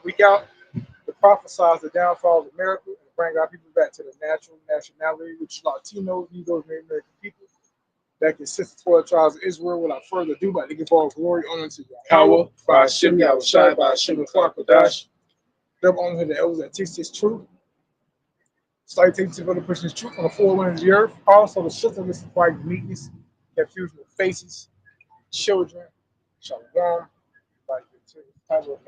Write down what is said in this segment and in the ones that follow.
week out, to prophesize the downfall of America and bring our people back to the natural nationality, which is Latinos, Negroes, Native American people that consist of 12 tribes of Israel. Without further ado, but to give all glory, honor to Yahweh, by Hashem, YAHAWASHI, by Hashem, and QADASH. Double honor to the elders that teach this truth. Salutations to other person's truth on the four winds of the earth. Also, the symptoms of white meekness, confusion of faces, children, shalom. Like the title of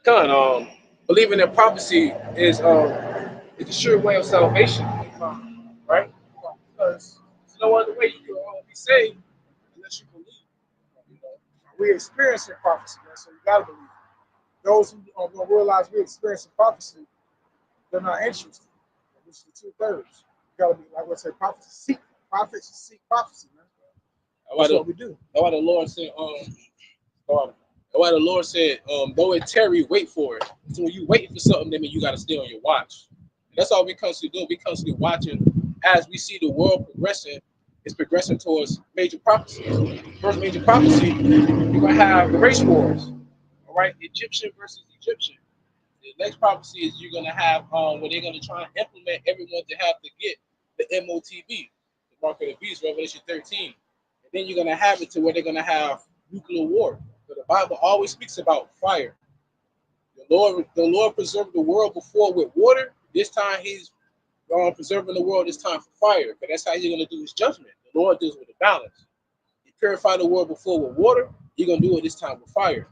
Con, believing in prophecy is the sure way of salvation, right? Because there's no other way you can be saved unless you believe. You know? we experiencing prophecy, man, so you gotta believe it. Those who are gonna realize we experiencing prophecy, they're not interested. Which is the 2/3. You gotta be like what I say, prophets seek prophecy, man. That's what we do. That's why the Lord said, though it tarry, wait for it. So when you waiting for something, that means you gotta stay on your watch. And that's all we constantly do. We constantly watching as we see the world progressing. It's progressing towards major prophecies. First major prophecy, you're gonna have the race wars. All right, Egyptian versus Egyptian. The next prophecy is you're gonna have where they're gonna try and implement everyone to have to get the MOTB, the mark of the beast, Revelation 13. And then you're gonna have it to where they're gonna have nuclear war. So the Bible always speaks about fire. The Lord preserved the world before with water. This time He's preserving the world. This time for fire. But that's how He's gonna do His judgment. The Lord deals with a balance. He purified the world before with water. You're gonna do it this time with fire.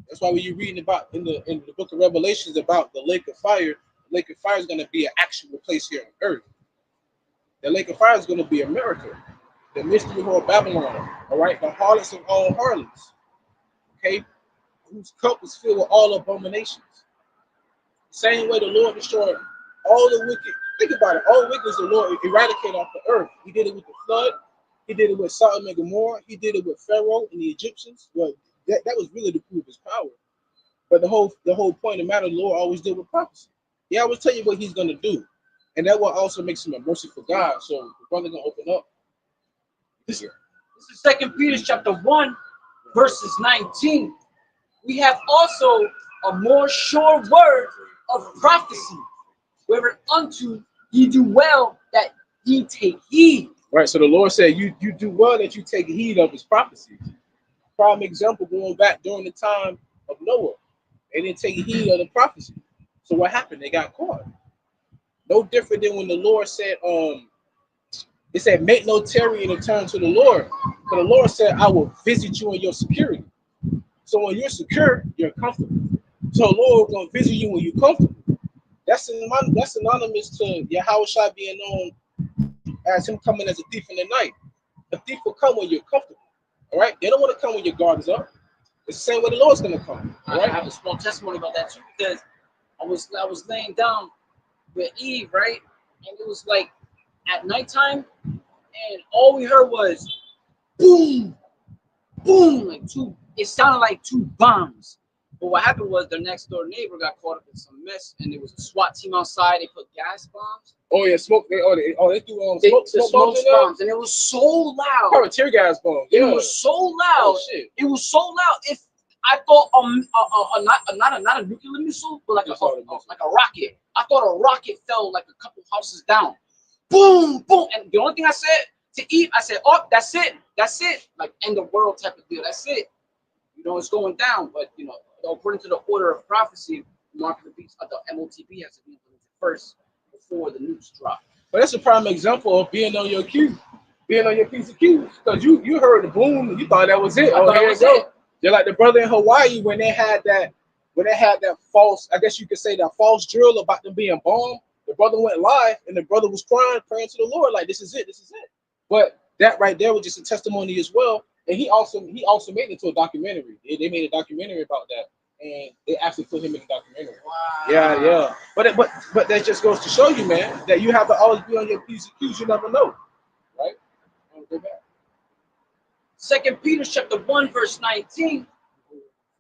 That's why when you're reading about in the book of Revelations about the lake of fire, the lake of fire is going to be an actual place here on earth. The lake of fire is going to be America, the mystery of Babylon, all right, the harlots of all harlots, okay, whose cup is filled with all abominations. Same way the Lord destroyed all the wicked. Think about it, all wicked the Lord eradicated off the earth. He did it with the flood. He did it with Sodom and Gomorrah. He did it with Pharaoh and the Egyptians. Well, that was really to prove His power. But the whole point of the matter, the Lord always did with prophecy. He always tell you what He's going to do. And that will also makes Him a merciful God. So the brother going to open up. This is 2 Peter chapter 1, verses 19. We have also a more sure word of prophecy, whereunto ye do well that ye take heed. Right, so the Lord said, you do well that you take heed of His prophecies. Prime example going back during the time of Noah. They didn't take heed of the prophecy. So what happened? They got caught. No different than when the Lord said, it said, make no tarry and return to the Lord. So the Lord said, I will visit you in your security. So when you're secure, you're comfortable. So the Lord will visit you when you're comfortable. That's synonymous to YAHAWASHI being known as Him coming as a thief in the night. A thief will come when you're comfortable. All right, they don't want to come when your guard is up. It's the same way the Lord's gonna come. All right? I have a small testimony about that too, because I was laying down with Eve, right, and it was like at nighttime, and all we heard was boom, boom, like two. It sounded like two bombs. But what happened was the next door neighbor got caught up in some mess, and there was a SWAT team outside. They put gas bombs. Oh yeah, smoke. They threw smoke bombs, and it was so loud. Oh, tear gas bomb. Yeah. It was so loud. Oh, shit. It was so loud. If I thought not a nuclear missile, but like a rocket. I thought a rocket fell like a couple houses down. Boom, boom. And the only thing I said to Eve, I said, "Oh, that's it. Like end of world type of deal. That's it. You know, it's going down." But you know, according to the order of prophecy, mark of the beast, the MOTB has to be implemented first before the nukes drop. But that's a prime example of being on your cue, being on your piece of cues. Because you heard the boom and you thought that was it. Oh, here it go. They're like the brother in Hawaii when they had that false, I guess you could say that false drill about them being bombed. The brother went live and the brother was crying, praying to the Lord, like this is it. But that right there was just a testimony as well. And he also made it into a documentary. They made a documentary about that. And they actually put him in the documentary. Wow. Yeah. But that just goes to show you, man, that you have to always be on your P's and Q's. You never know, right? Go back. 2 Peter chapter 1, verse 19.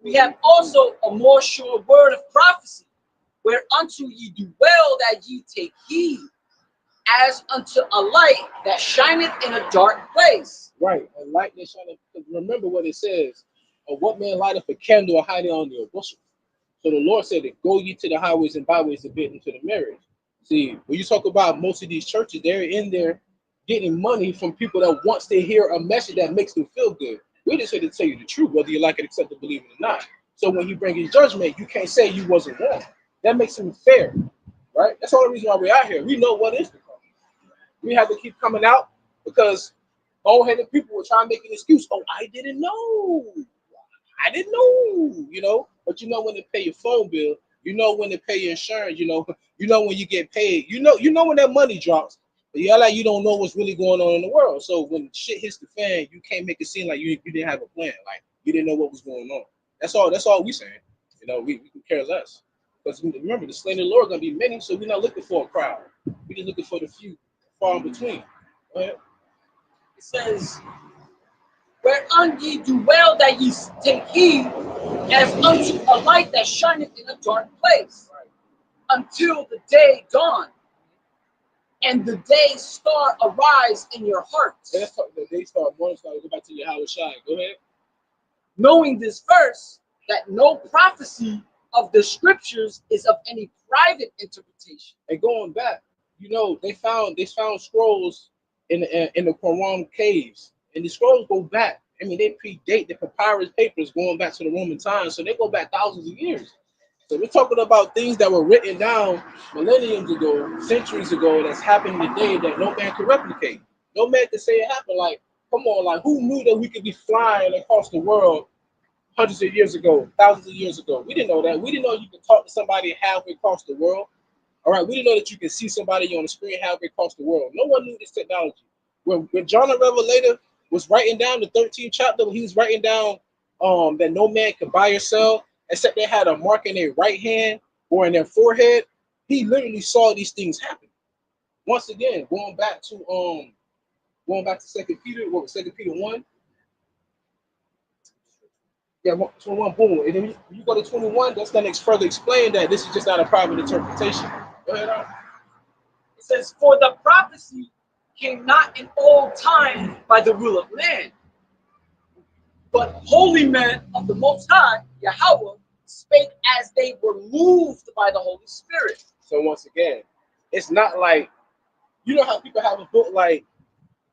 We have also a more sure word of prophecy, whereunto ye do well that ye take heed, as unto a light that shineth in a dark place. Right, a light that shineth. Remember what it says. Or what man lighteth a candle or hide it under a bushel? So the Lord said that go ye to the highways and byways to bid into the marriage. See, when you talk about most of these churches, they're in there getting money from people that wants to hear a message that makes them feel good. We're just here to tell you the truth, whether you like it, accept it, believe it or not. So when he brings his judgment, you can't say you wasn't wrong. That makes him fair, right? That's the only reason why we're out here. We know what is to come. We have to keep coming out because old-headed people will try and make an excuse. Oh, I didn't know. I didn't know, you know. But you know when they pay your phone bill, you know when they pay your insurance, you know when you get paid, you know when that money drops. But you like you don't know what's really going on in the world. So when shit hits the fan, you can't make it seem like you didn't have a plan, like you didn't know what was going on. That's all we saying. You know, we can care less. Because remember, the slain of the Lord is gonna be many, so we're not looking for a crowd. We're just looking for the few, far in between. Go ahead. It says, whereunto ye do well that ye take heed, as unto a light that shineth in a dark place, until the day dawn, and the day star arise in your hearts. Let's talk the day star, morning star. Go back to YAHAWASHI. Go ahead. Knowing this first, that no prophecy of the scriptures is of any private interpretation. And going back, you know, they found scrolls in the Qumran caves, and the scrolls go back. I mean, they predate the papyrus papers going back to the Roman times, so they go back thousands of years. So we're talking about things that were written down millenniums ago, centuries ago, that's happening today that no man can replicate. No man can say it happened. Like, come on, like who knew that we could be flying across the world hundreds of years ago, thousands of years ago? We didn't know that. We didn't know you could talk to somebody halfway across the world. All right, we didn't know that you can see somebody on the screen halfway across the world. No one knew this technology. When John the Revelator was writing down the 13th chapter, when he was writing down that no man could buy or sell, except they had a mark in their right hand or in their forehead, he literally saw these things happen. Once again, going back to 2 Peter, what was 2 Peter 1? Yeah, 21, boom. And then you go to 21, that's going to further explain that this is just not a private interpretation. Go ahead on. It says, for the prophecy came not in old time by the will of man, but holy men of the Most High, Yahawah, spake as they were moved by the Holy Spirit. So once again, it's not like, you know how people have a book like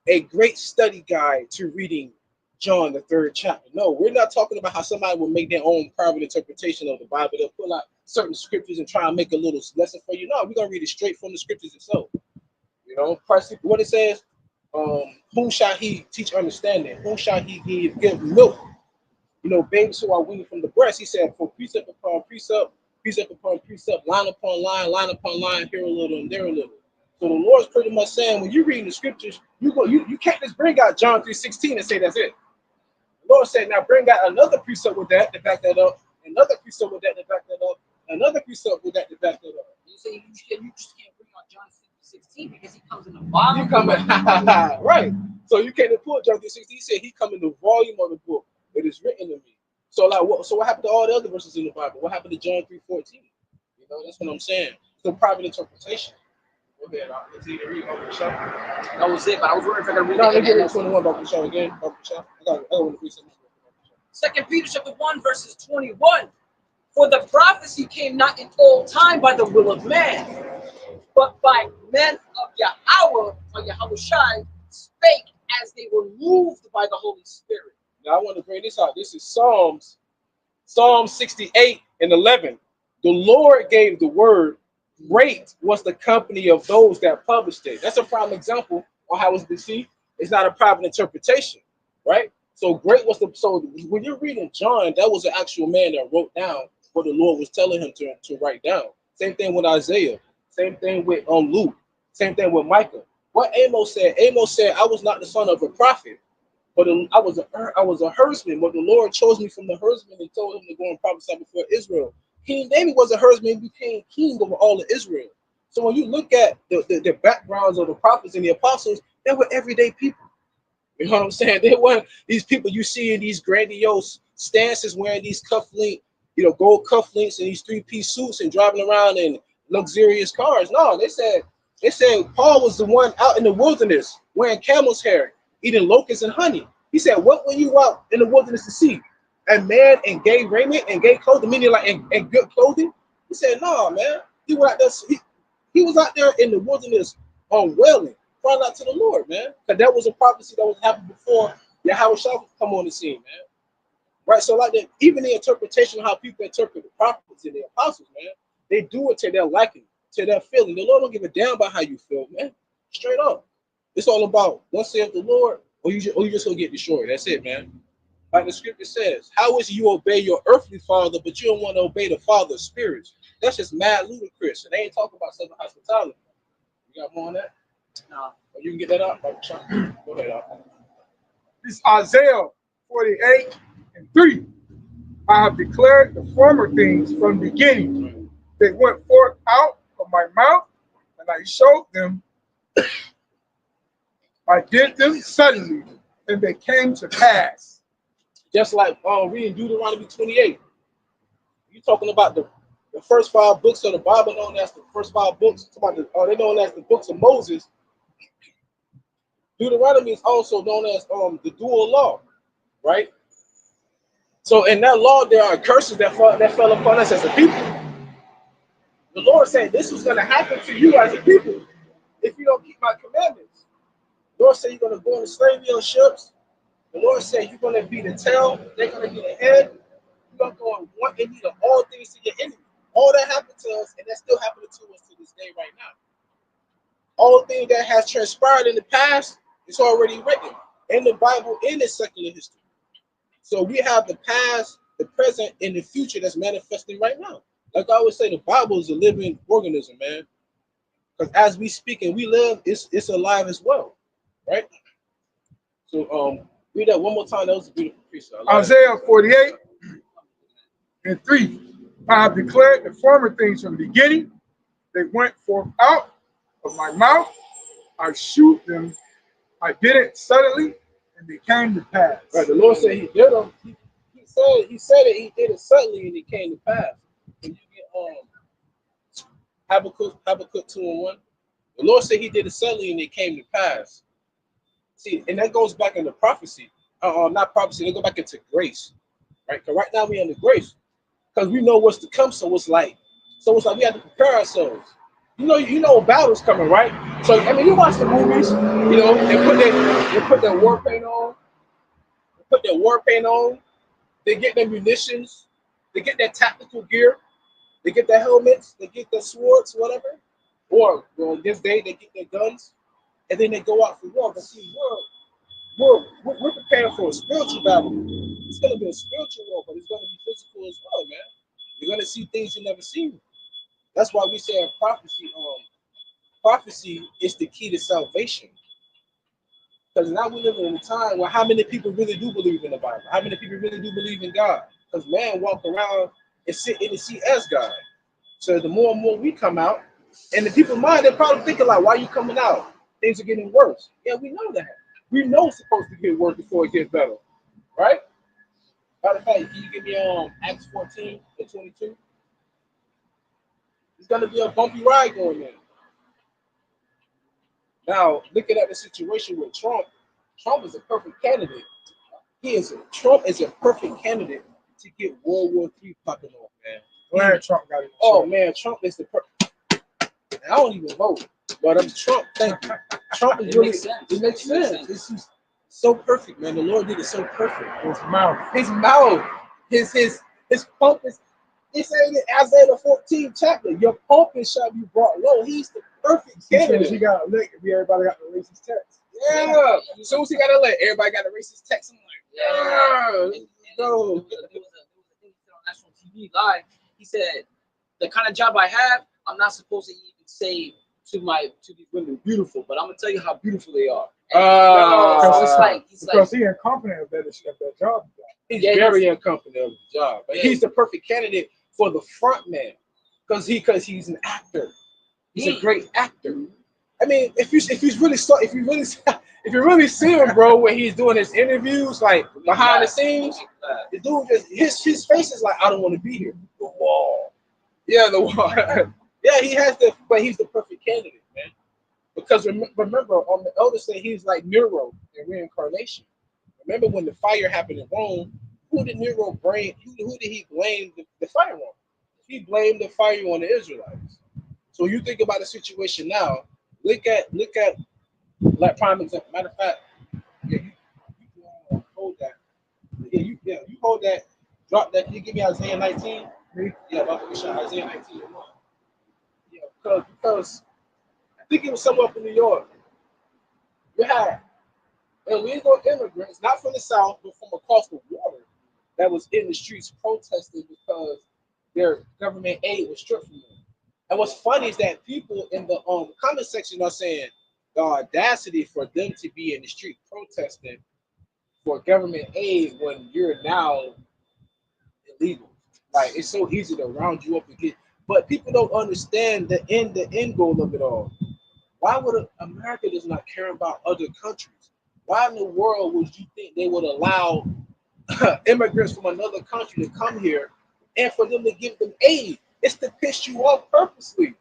a great study guide to reading John, the 3rd chapter. No, we're not talking about how somebody will make their own private interpretation of the Bible. They'll pull out certain scriptures and try and make a little lesson for you. No, we're going to read it straight from the scriptures itself. You know, what it says, whom shall he teach understanding? Whom shall he give milk? You know, babies who are weaned from the breast. He said, for precept upon precept, precept upon precept, line upon line upon line, here a little and there a little. So the Lord's pretty much saying, when you're reading the scriptures, you can't just bring out John 3:16 and say that's it. The Lord said, now bring out another precept with that to back that up, another precept with that to back that up, another precept with that to back that up. You say you just can't bring out John 16 because he comes in the volume. You come in, right. So you can't pull John 3:16. He said he come in the volume of the book. It is written to me. So like what happened to all the other verses in the Bible? What happened to John 3:14? You know, that's what I'm saying. It's a private interpretation. Go ahead, let's either read over the show. That was it, but I was wondering if I could read it again. 21 about the show again. About the show. I want to read something. 2 Peter chapter 1, verses 21. For the prophecy came not in old time by the will of man, but by men of Yahawah or YAHAWASHI spake as they were moved by the Holy Spirit. Now I want to bring this out. This is Psalm 68:11. The Lord gave the word. Great was the company of those that published it. That's a prime example on how it's deceived. It's not a private interpretation, right? So great was so when you're reading John, that was an actual man that wrote down what the Lord was telling him to write down. Same thing with Isaiah. Same thing with Luke. Same thing with Micah. What Amos said I was not the son of a prophet, but I was a herdsman. But the Lord chose me from the herdsmen and told him to go and prophesy before Israel. King David was a herdsman and became king over all of Israel. So when you look at the backgrounds of the prophets and the apostles, they were everyday people. You know what I'm saying? They weren't these people you see in these grandiose stances wearing these cufflink, gold cufflinks and these 3-piece suits and driving around in luxurious cars. No, they said Paul was the one out in the wilderness wearing camel's hair, eating locusts and honey. He said, what were you out in the wilderness to see? a man in gay raiment and gay clothing, meaning like in good clothing? He said, no, man. He was out there, he was out there in the wilderness wailing, crying out to the Lord, man. Because that was a prophecy that was happening before YAHAWASHI come on the scene, man. Right? So like that, even the interpretation of how people interpret the prophets and the apostles, man, they do it to their liking, to their feeling. The Lord don't give a damn about how you feel, man. Straight up. It's all about once saith the Lord, or you just gonna get destroyed. That's it, man. Like the scripture says, how is it you obey your earthly father, but you don't want to obey the Father's spirits? That's just mad ludicrous. And they ain't talking about Southern hospitality. You got more on that? No. Oh, you can get that up? Go ahead, up. This is Isaiah 48:3. I have declared the former things from the beginning. They went forth out of my mouth, and I showed them. I did them suddenly, and they came to pass. Just like reading Deuteronomy 28. You're talking about the first 5 books of the Bible, known as the first 5 books. They're known as the books of Moses. Deuteronomy is also known as the dual law, right? So in that law, there are curses that fell upon us as a people. The Lord said this was going to happen to you as a people if you don't keep my commandments. The Lord said you're going to go into slavery on ships. The Lord said you're going to be the tail, they're going to be the head. You're going to go and want and need all things to your enemy. All that happened to us, and that's still happening to us to this day right now. All things that has transpired in the past is already written in the Bible, in the secular history. So we have the past, the present, and the future that's manifesting right now. Like I always say, the Bible is a living organism, man. Because as we speak and we live, it's alive as well, right? So read that one more time. That was a beautiful piece. Isaiah 48:3. I have declared the former things from the beginning. They went forth out of my mouth. I shewed them. I did it suddenly, and they came to pass. Right. The Lord said He did them. He said it. He did it suddenly, and it came to pass. When you get Habakkuk 2:1, the Lord said He did it suddenly, and it came to pass. See, and that goes back into prophecy. Not prophecy. They go back into grace, right? Because right now we're under grace, because we know what's to come. So it's like we have to prepare ourselves. You know, battle's coming, right? So I mean, you watch the movies. You know, they put their war paint on. They get their munitions. They get their tactical gear. They get their helmets. They get their swords, whatever. Or this day they get their guns, and then they go out for war. But see, we're preparing for a spiritual battle. It's going to be a spiritual war, but it's going to be physical as well, man. You're going to see things you've never seen. That's why we say in prophecy is the key to salvation. Because now we live in a time where how many people really do believe in the Bible? How many people really do believe in God? Because man walk around and sit in the seat as God. So the more and more we come out, and the people mind, they're probably thinking like, why are you coming out? Things are getting worse. Yeah, we know that. We know it's supposed to get worse before it gets better. Right? Matter of fact, can you give me Acts 14:22? It's gonna be a bumpy ride going in. Now, looking at the situation with Trump is a perfect candidate. Trump is a perfect candidate to get World War III popping off, man. Glad Trump got it. Oh man, Trump is the perfect. I don't even vote, but I'm Trump. Thank you. Trump is really. It makes sense. It's just so perfect, man. The Lord did it so perfect. His mouth, his pump is. It's saying in Isaiah the 14th chapter, your pulpit shall be brought low. He's the perfect candidate. He got elected. Everybody got the racist text. Yeah. As soon as he got elected, everybody got a racist text. I'm like, yeah. There was a thing on national TV live. He said, the kind of job I have, I'm not supposed to even say to these women beautiful, but I'm gonna tell you how beautiful they are. Because he's incompetent of that job. He's very incompetent of the job. But he's the perfect candidate for the front man, because he's an actor. He's a great actor. I mean, if you really see him, bro, when he's doing his interviews, like behind the scenes, the dude just his face is like, I don't want to be here. The wall. Yeah, the wall. Yeah, but he's the perfect candidate, man. Because remember, on the elder say he's like Nero in reincarnation. Remember when the fire happened in Rome? who did Nero blame? Who did he blame the fire on? He blamed the fire on the Israelites. So you think about the situation now. Look at like prime example. Matter of fact, yeah, you hold that. Yeah, you hold that. Drop that. Can you give me Isaiah 19? Yeah, about to show Isaiah 19. Yeah, because I think it was somewhere up in New York. You had illegal immigrants, not from the South, but from across the water, that was in the streets protesting because their government aid was stripped from them. And what's funny is that people in the comment section are saying the audacity for them to be in the street protesting for government aid when you're now illegal. Like, it's so easy to round you up and get, but people don't understand the end goal of it all. Why would America does not care about other countries? Why in the world would you think they would allow immigrants from another country to come here and for them to give them aid? It's to piss you off purposely.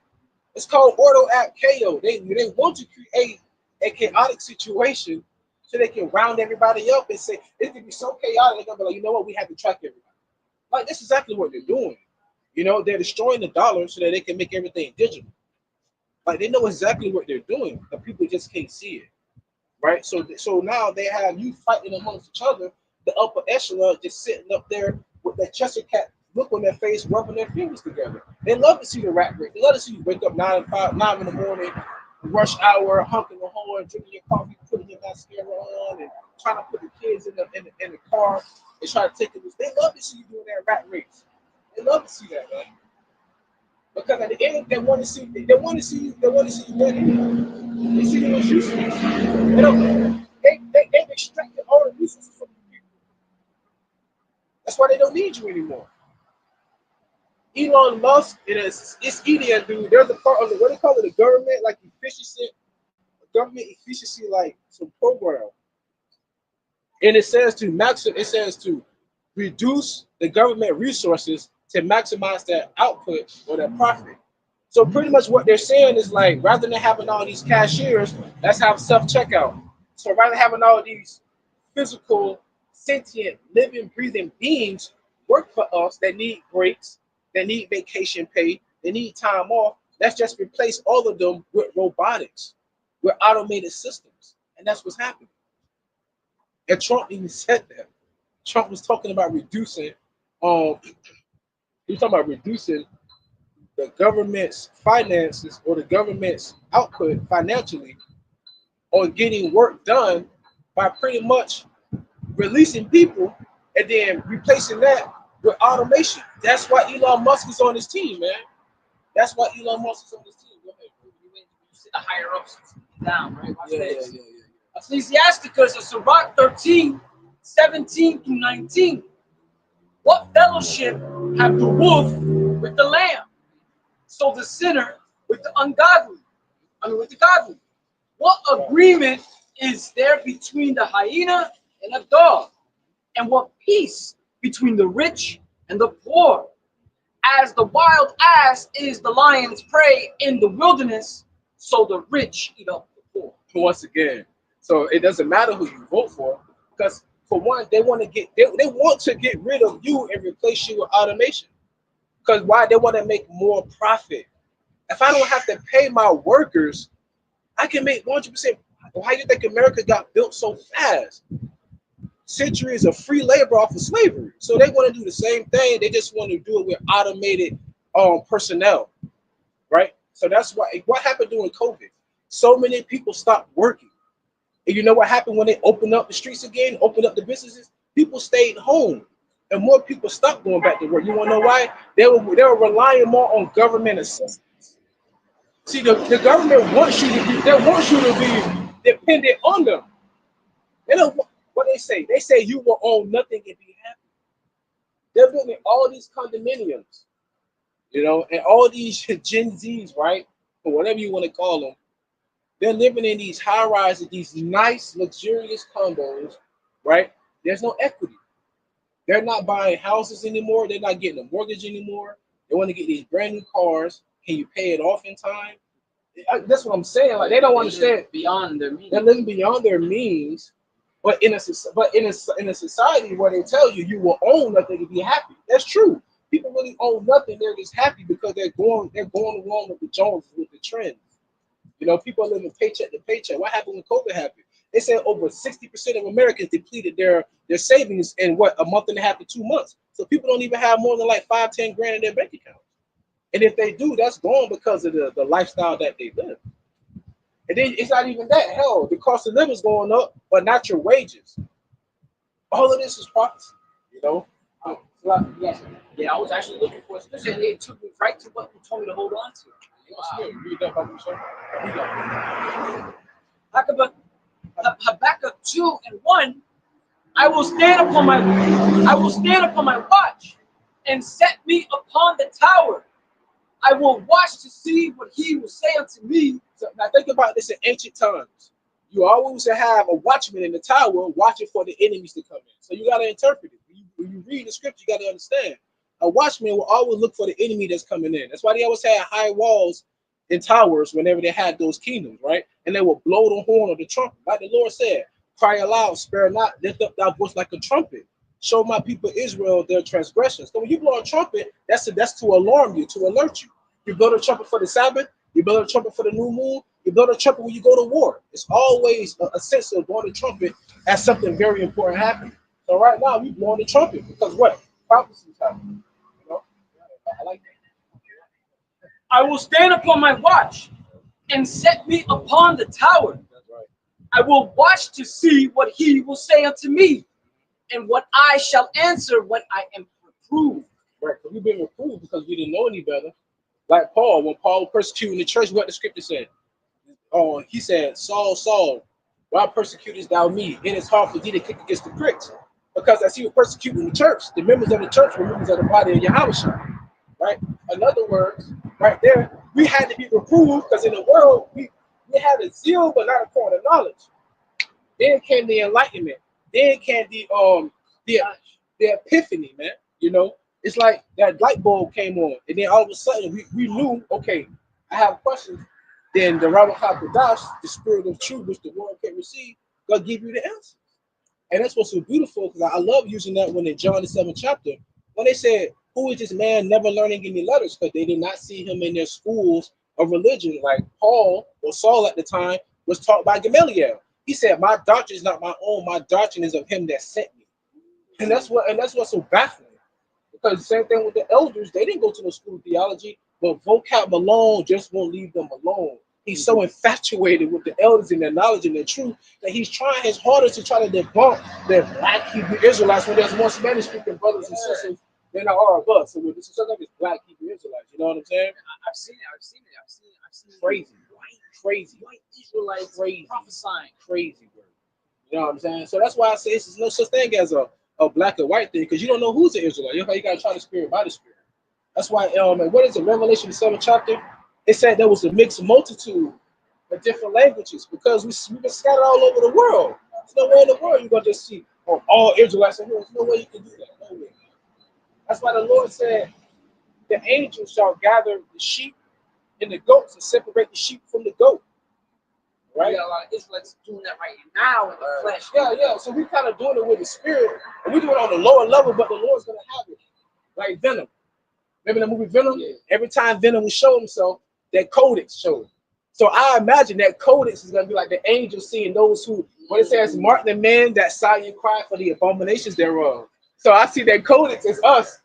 It's called Ordo Act KO. They want to create a chaotic situation so they can round everybody up and say it can be so chaotic. They're gonna be like, you know what, we have to track everybody. Like, that's exactly what they're doing. You know, they're destroying the dollar so that they can make everything digital. Like, they know exactly what they're doing, but people just can't see it, right? So now they have you fighting amongst each other, the upper echelon just sitting up there with that Chester cat look on their face, rubbing their fingers together. They love to see the rat race. They love to see you wake up 9 in the morning, rush hour, honking the horn, drinking your coffee, putting your mascara on, and trying to put the kids in the car and try to take it. They love to see you doing that rat race. They love to see that, man. Because at the end, they want to see you ready. They see you as useless. They've extracted all the resources from people. That's why they don't need you anymore. Elon Musk, it's EDM, dude. There's a part of the, what they call it, the government, like efficiency, government efficiency, like some program. And it says to reduce the government resources to maximize their output or their profit. So pretty much what they're saying is, like, rather than having all these cashiers, let's have self-checkout. So rather than having all these physical, sentient, living, breathing beings work for us that need breaks, that need vacation pay, they need time off, let's just replace all of them with robotics, with automated systems. And that's what's happening. And Trump even said that. Trump was talking about reducing, the government's finances or the government's output financially on getting work done by pretty much releasing people and then replacing that with automation. That's why Elon Musk is on his team, man. That's why Elon Musk is on his team. Go ahead. You see the higher ups down, right? Watch Yeah. Ecclesiasticus of Sirach 13, 17 through 19. What fellowship have the wolf with the lamb? So the sinner with the ungodly, with the godly. What agreement is there between the hyena and a dog? And what peace between the rich and the poor? As the wild ass is the lion's prey in the wilderness, so the rich eat up the poor. Once again, so it doesn't matter who you vote for, because for one, they want to get rid of you and replace you with automation. Because why? They want to make more profit. If I don't have to pay my workers, I can make 100%. Why do you think America got built so fast? Centuries of free labor off of slavery. So they want to do the same thing. They just want to do it with automated personnel, right? So that's why. What happened during COVID? So many people stopped working. And you know what happened when they opened up the streets again, opened up the businesses? People stayed home. And more people stopped going back to work. You want to know why? They were relying more on government assistance. See, the government wants you to be dependent on them. They don't what they say. They say you will own nothing and be happy. They're building all these condominiums, and all these Gen Zs, right? Or whatever you want to call them. They're living in these high rises, these nice, luxurious condos, right? There's no equity. They're not buying houses anymore. They're not getting a mortgage anymore. They want to get these brand new cars. Can you pay it off in time? That's what I'm saying. Like, they don't understand. Beyond their means. They're living beyond their means, But in a society where they tell you you will own nothing to be happy, that's true. People really own nothing; they're just happy because they're going along with the Joneses, with the trends. You know, people are living paycheck to paycheck. What happened when COVID happened? They said over 60% of Americans depleted their savings in what, a month and a half to 2 months. So people don't even have more than like 5-10 grand in their bank account. And if they do, that's gone because of the lifestyle that they live. And then it's not even that. Hell, the cost of living is going up, but not your wages. All of this is prophecy, you know. Yes. Yeah, I was actually looking for it. It took me right to what you told me to hold on to. Read that by yourself. Habakkuk 2:1. I will stand upon my watch and set me upon the tower. I will watch to see what he will say unto me. So now think about this in ancient times. You always have a watchman in the tower watching for the enemies to come in. So you got to interpret it. When you read the scripture, you got to understand. A watchman will always look for the enemy that's coming in. That's why they always had high walls and towers whenever they had those kingdoms, right? And they will blow the horn or the trumpet. Like the Lord said, cry aloud, spare not, lift up thy voice like a trumpet. Show my people Israel their transgressions. So when you blow a trumpet, that's to alarm you, to alert you. You blow the trumpet for the Sabbath, you blow the trumpet for the new moon, you blow the trumpet when you go to war. It's always a sense of blowing the trumpet as something very important happening. So right now, we blowing the trumpet because what? Prophecy is happening. You know? I like that. I will stand upon my watch and set me upon the tower. That's right. I will watch to see what he will say unto me, and what I shall answer when I am reproved. Right, because we've been reproved because we didn't know any better. Like Paul, when Paul persecuted the church, what the scripture said? He said, Saul, Saul, why persecutest thou me? It is hard for thee to kick against the pricks. Because as he was persecuting the church, the members of the church were members of the body of YAHAWASHI. Right? In other words, right there, we had to be reproved because in the world, we had a zeal, but not a point of knowledge. Then came the enlightenment. Then came the epiphany, man. You know, it's like that light bulb came on, and then all of a sudden we knew, okay, I have questions. Then the RAWACHAA QADASH, the spirit of truth, which the world can't receive, gonna give you the answer. And that's what's so beautiful, because I love using that when in John the 7th chapter, when they said, who is this man never learning any letters? Because they did not see him in their schools of religion. Like Paul or Saul at the time was taught by Gamaliel. He said, my doctrine is not my own, my doctrine is of him that sent me. And that's what's so baffling. Because the same thing with the elders, they didn't go to the school of theology, but vocab alone just won't leave them alone. He's so infatuated with the elders and their knowledge and their truth that he's trying his hardest to try to debunk the black Hebrew Israelites when there's more Spanish-speaking brothers and sisters than there are of us. So this is something like black Hebrew Israelites. You know what I'm saying? I've seen it. Crazy. Crazy. White Israelites Crazy. prophesying. Crazy word. You know what I'm saying? So that's why I say there's no such thing as a black or white thing, because you don't know who's an Israelite. You got to try the spirit by the spirit. That's why, what is it, Revelation the 7th chapter? It said there was a mixed multitude of different languages, because we've been scattered all over the world. There's nowhere in the world you're going to just see all Israelites in here. There's no way you can do that. No way. That's why the Lord said the angels shall gather the sheep and the goats and separate the sheep from the goat. Right? Yeah, a lot of Israelites doing that right now in the flesh. Yeah. So we kind of doing it with the spirit, and we do it on the lower level, but the Lord's going to have it. Like Venom. Remember the movie Venom? Yeah. Every time Venom would show himself, that codex showed. So I imagine that codex is going to be like the angel seeing those who, what it says, mark the men that sigh and cry for the abominations thereof. So I see that codex as us.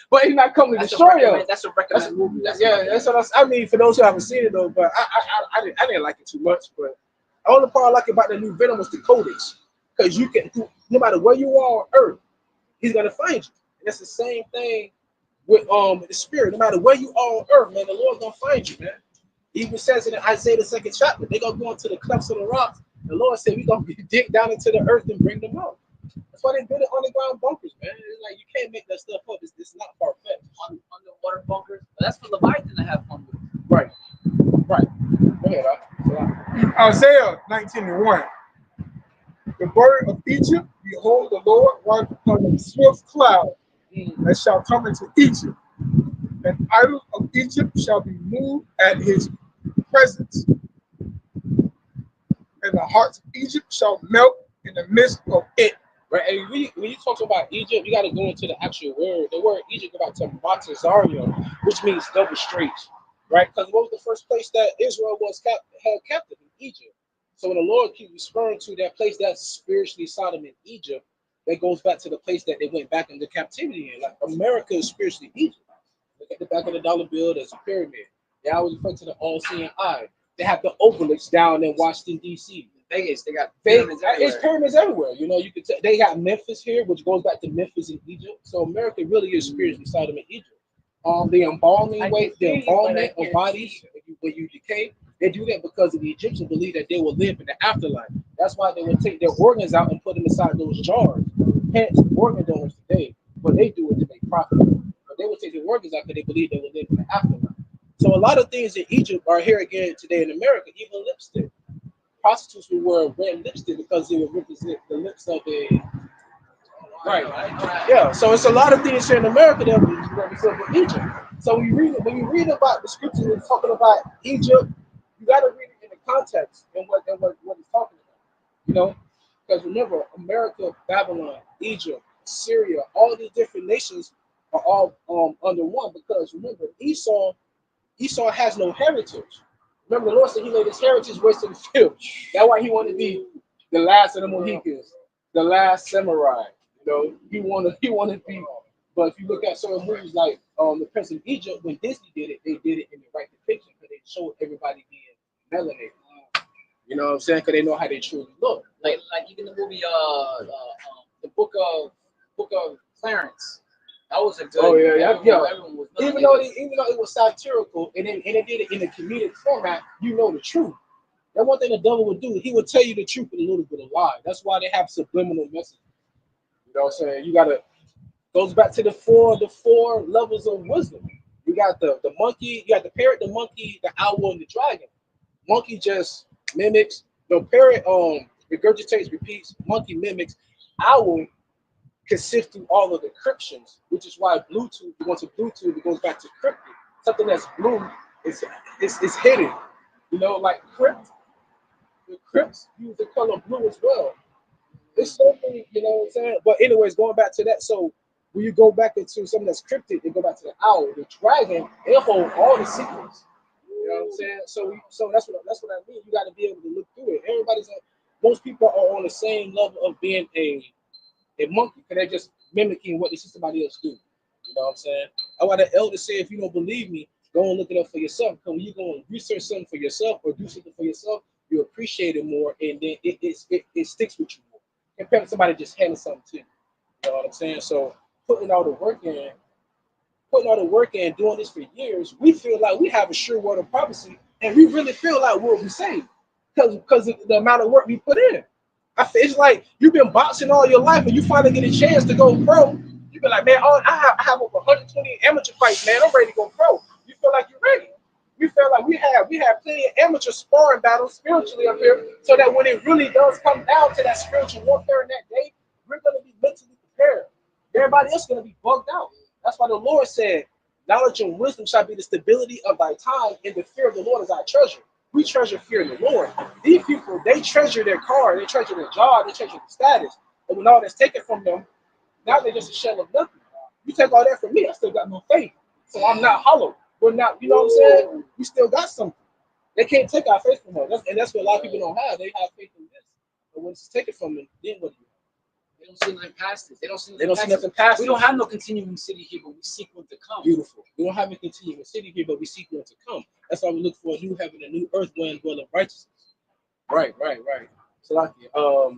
But he's not coming to destroy us. That's a recommended movie. That's what I mean, for those who haven't seen it though, but I didn't like it too much. But the only part I like about the new Venom was the codex. Because you can, no matter where you are on earth, he's going to find you. And it's the same thing with the spirit. No matter where you are on earth, man, the Lord's gonna find you, man. He even says it in Isaiah the 2nd chapter, they're gonna go into the clefts of the rocks. The Lord said we're gonna dig down into the earth and bring them out. That's why they build underground bunkers, man. It's like you can't make that stuff up. It's not far-fetched. Underwater bunkers. But that's for Leviathan to have fun with. Right. Go ahead, Isaiah 19:1. The bird of Egypt, behold, the Lord rideth upon a swift cloud, that shall come into Egypt. And idol of Egypt shall be moved at his presence. And the hearts of Egypt shall melt in the midst of it. Right, and when you talk about Egypt, you got to go into the actual word. The word Egypt go back to Matazarium, which means double straight, right? Because what was the first place that Israel was held captive? In Egypt. So when the Lord keeps referring to that place that's spiritually Sodom in Egypt, that goes back to the place that they went back into captivity in. Like America is spiritually Egypt. Look at the back of the dollar bill, there's a pyramid. They always refer to the all-seeing eye. They have the obelisks down in Washington, D.C. Vegas, they got pyramids everywhere. It's pyramids everywhere. You know, you could they got Memphis here, which goes back to Memphis in Egypt. So America really is spiritually Sodom in Egypt. The embalming weight, the embalmment of bodies when you decay, they do that because the Egyptians believe that they will live in the afterlife. That's why they would take their organs out and put them inside those jars. Hence, organ donors today, what they do is to make profit. But they would take their organs out because they believe they will live in the afterlife. So a lot of things in Egypt are here again today in America, even lipstick. Prostitutes would wear red lipstick because they would represent the lips of a right. Yeah. So it's a lot of things here in America that represent Egypt. So when you read about the scripture and talking about Egypt, you got to read it in the context and what it's talking about. You know, because remember, America, Babylon, Egypt, Syria, all these different nations are all under one. Because remember, Esau has no heritage. Remember, the Lord said he laid his heritage waste in the field. That's why he wanted to be the last of the Mohicans, the last samurai. You know, he wanted to be. But if you look at certain movies like The Prince of Egypt, when Disney did it, they did it in the right depiction because they showed everybody being melanated. You know what I'm saying? Because they know how they truly look. Like even the movie the book of Clarence. That was a good. Oh yeah. Everyone was Even though it was satirical and it did it in a comedic format, you know the truth. That one thing the devil would do, he would tell you the truth with a little bit of lie. That's why they have subliminal messages. You know what I'm saying? You gotta goes back to the four levels of wisdom. You got the monkey, you got the parrot, the monkey, the owl, and the dragon. Monkey just mimics. The parrot regurgitates, repeats. Monkey mimics. Owl can sift through all of the encryptions, which is why Bluetooth, once a Bluetooth, it goes back to cryptic. Something that's blue is hidden. You know, like crypt. The crypts use the color blue as well. It's so many, you know what I'm saying? But anyways, going back to that, so when you go back into something that's cryptic, they go back to the owl, the dragon, they hold all the secrets. You know what I'm saying? So that's what I mean. You got to be able to look through it. Most people are on the same level of being a monkey, because they're just mimicking what they see somebody else do. You know what I'm saying? That's why the elders say, if you don't believe me, go and look it up for yourself. Because when you go and research something for yourself or do something for yourself, you appreciate it more, and then it sticks with you more compared to somebody just handing something to you. You know what I'm saying? So putting all the work in, doing this for years, we feel like we have a sure word of prophecy, and we really feel like we'll be saved because of the amount of work we put in. It's like you've been boxing all your life, and you finally get a chance to go pro. You be like, man, I have over 120 amateur fights, man. I'm ready to go pro. You feel like you're ready. We feel like we have plenty of amateur sparring battles spiritually up here, so that when it really does come down to that spiritual warfare in that day, we're going to be mentally prepared. Everybody else is going to be bugged out. That's why the Lord said, knowledge and wisdom shall be the stability of thy time, and the fear of the Lord is our treasure. We treasure fear in the Lord. These people, they treasure their car, they treasure their job, they treasure their status. And when all that's taken from them, now they're just a shell of nothing. You take all that from me, I still got no faith. So I'm not hollow. We're not, you know what I'm saying? We still got something. They can't take our faith from us. And that's what a lot of people don't have. They have faith in this. But when it's taken from them, then what do you have? They don't see nothing past this. They don't see nothing past We don't have no continuing city here, but we seek one to come. Beautiful. We don't have a continuing city here, but we seek one to come. That's why we look for a new heaven, a new earth, where dwell of righteousness. Right. So, oh,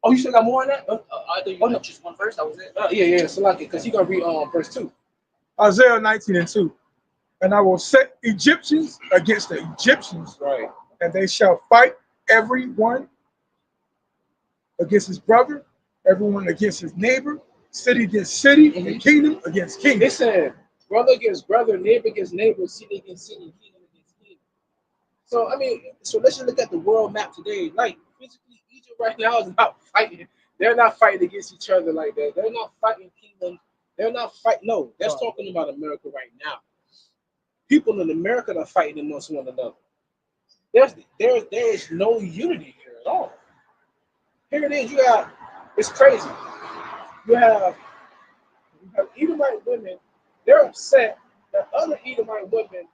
you still got more on that? I thought you had just one verse. That was it. Yeah. Salaki, because he's gonna read verse 2. Isaiah 19:2. And I will set Egyptians against the Egyptians, right, and they shall fight everyone against his brother, everyone against his neighbor, city against city, and kingdom against kingdom. It said, brother against brother, neighbor against neighbor, city against city, kingdom against kingdom. So, I mean, so let's just look at the world map today. Like, physically, Egypt right now is not fighting. They're not fighting against each other like that. They're not fighting kingdoms. They're not fighting. No, that's talking about America right now. People in America are fighting amongst one another. There is no unity here at all. here it is. You got, it's crazy. You have Edomite women. They're upset that other Edomite women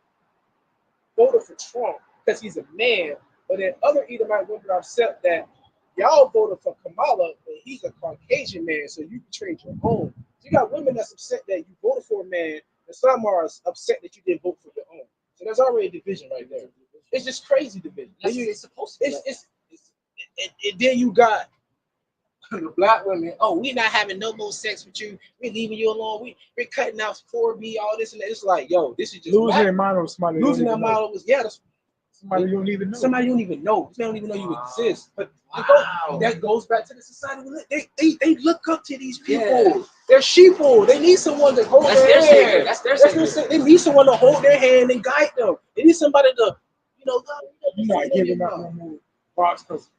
voted for Trump because he's a man, but then other Edomite women are upset that y'all voted for Kamala, but he's a Caucasian man, so you betrayed your own. So you got women that's upset that you voted for a man, and some are upset that you didn't vote for your own. So there's already a division right there. It's just crazy division. It's supposed to be. Then you got the black women. Oh, we're not having no more sex with you. We're leaving you alone. We're cutting out 4B, all this and that. It's like, yo, this is just losing their mind on somebody. Losing their mind was that's somebody you don't even know. Somebody you don't even know. They don't even know you exist. But that goes back to the society. They look up to these people. Yeah. They're sheeple. They need someone to hold their hand. That's their savior. They need someone to hold their hand and guide them. They need somebody to, you're not giving up no more box because.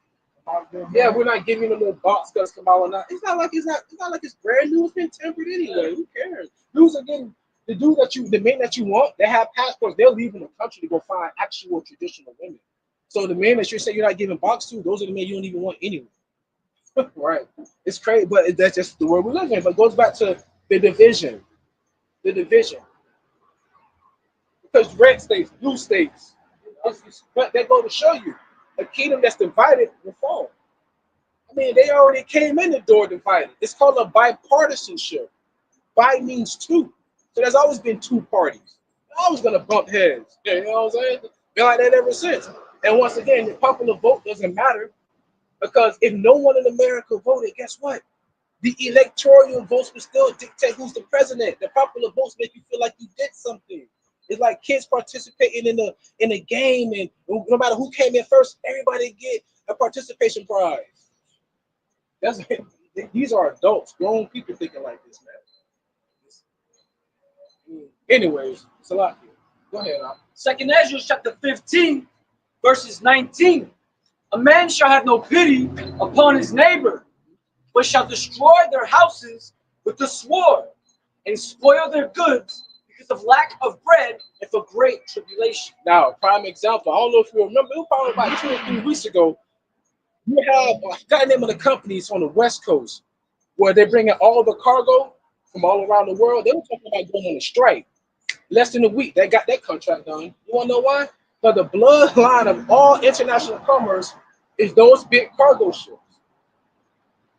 Yeah, we're not giving them no box because Kamala not. It's not like it's brand new. It's been tempered anyway. Who cares? Dudes are getting the men that you want. They have passports. They're leaving the country to go find actual traditional women. So the men that you're saying you're not giving box to, those are the men you don't even want anyway. Right? It's crazy, but that's just the world we live in. But it goes back to the division. The division. Because red states, blue states, but they go to show you. A kingdom that's divided will fall. I mean, they already came in the door divided. It's called a bipartisanship. Bi means two. So there's always been two parties. They're always going to bump heads. You know what I'm saying? Been like that ever since. And once again, the popular vote doesn't matter because if no one in America voted, guess what? The electoral votes will still dictate who's the president. The popular votes make you feel like you did something. It's like kids participating in a game, and no matter who came in first, everybody get a participation prize. These are adults, grown people thinking like this, man. Anyways, it's a lot here. Go ahead, Al. 2 Ezra chapter 15, verses 19. A man shall have no pity upon his neighbor, but shall destroy their houses with the sword, and spoil their goods because of lack of bread and for great tribulation. Now, prime example. I don't know if you remember. It was probably about 2 or 3 weeks ago. You have I got the name of the companies on the West Coast where they're bringing all the cargo from all around the world. They were talking about going on a strike. Less than a week, they got that contract done. You want to know why? Because the bloodline of all international commerce is those big cargo ships.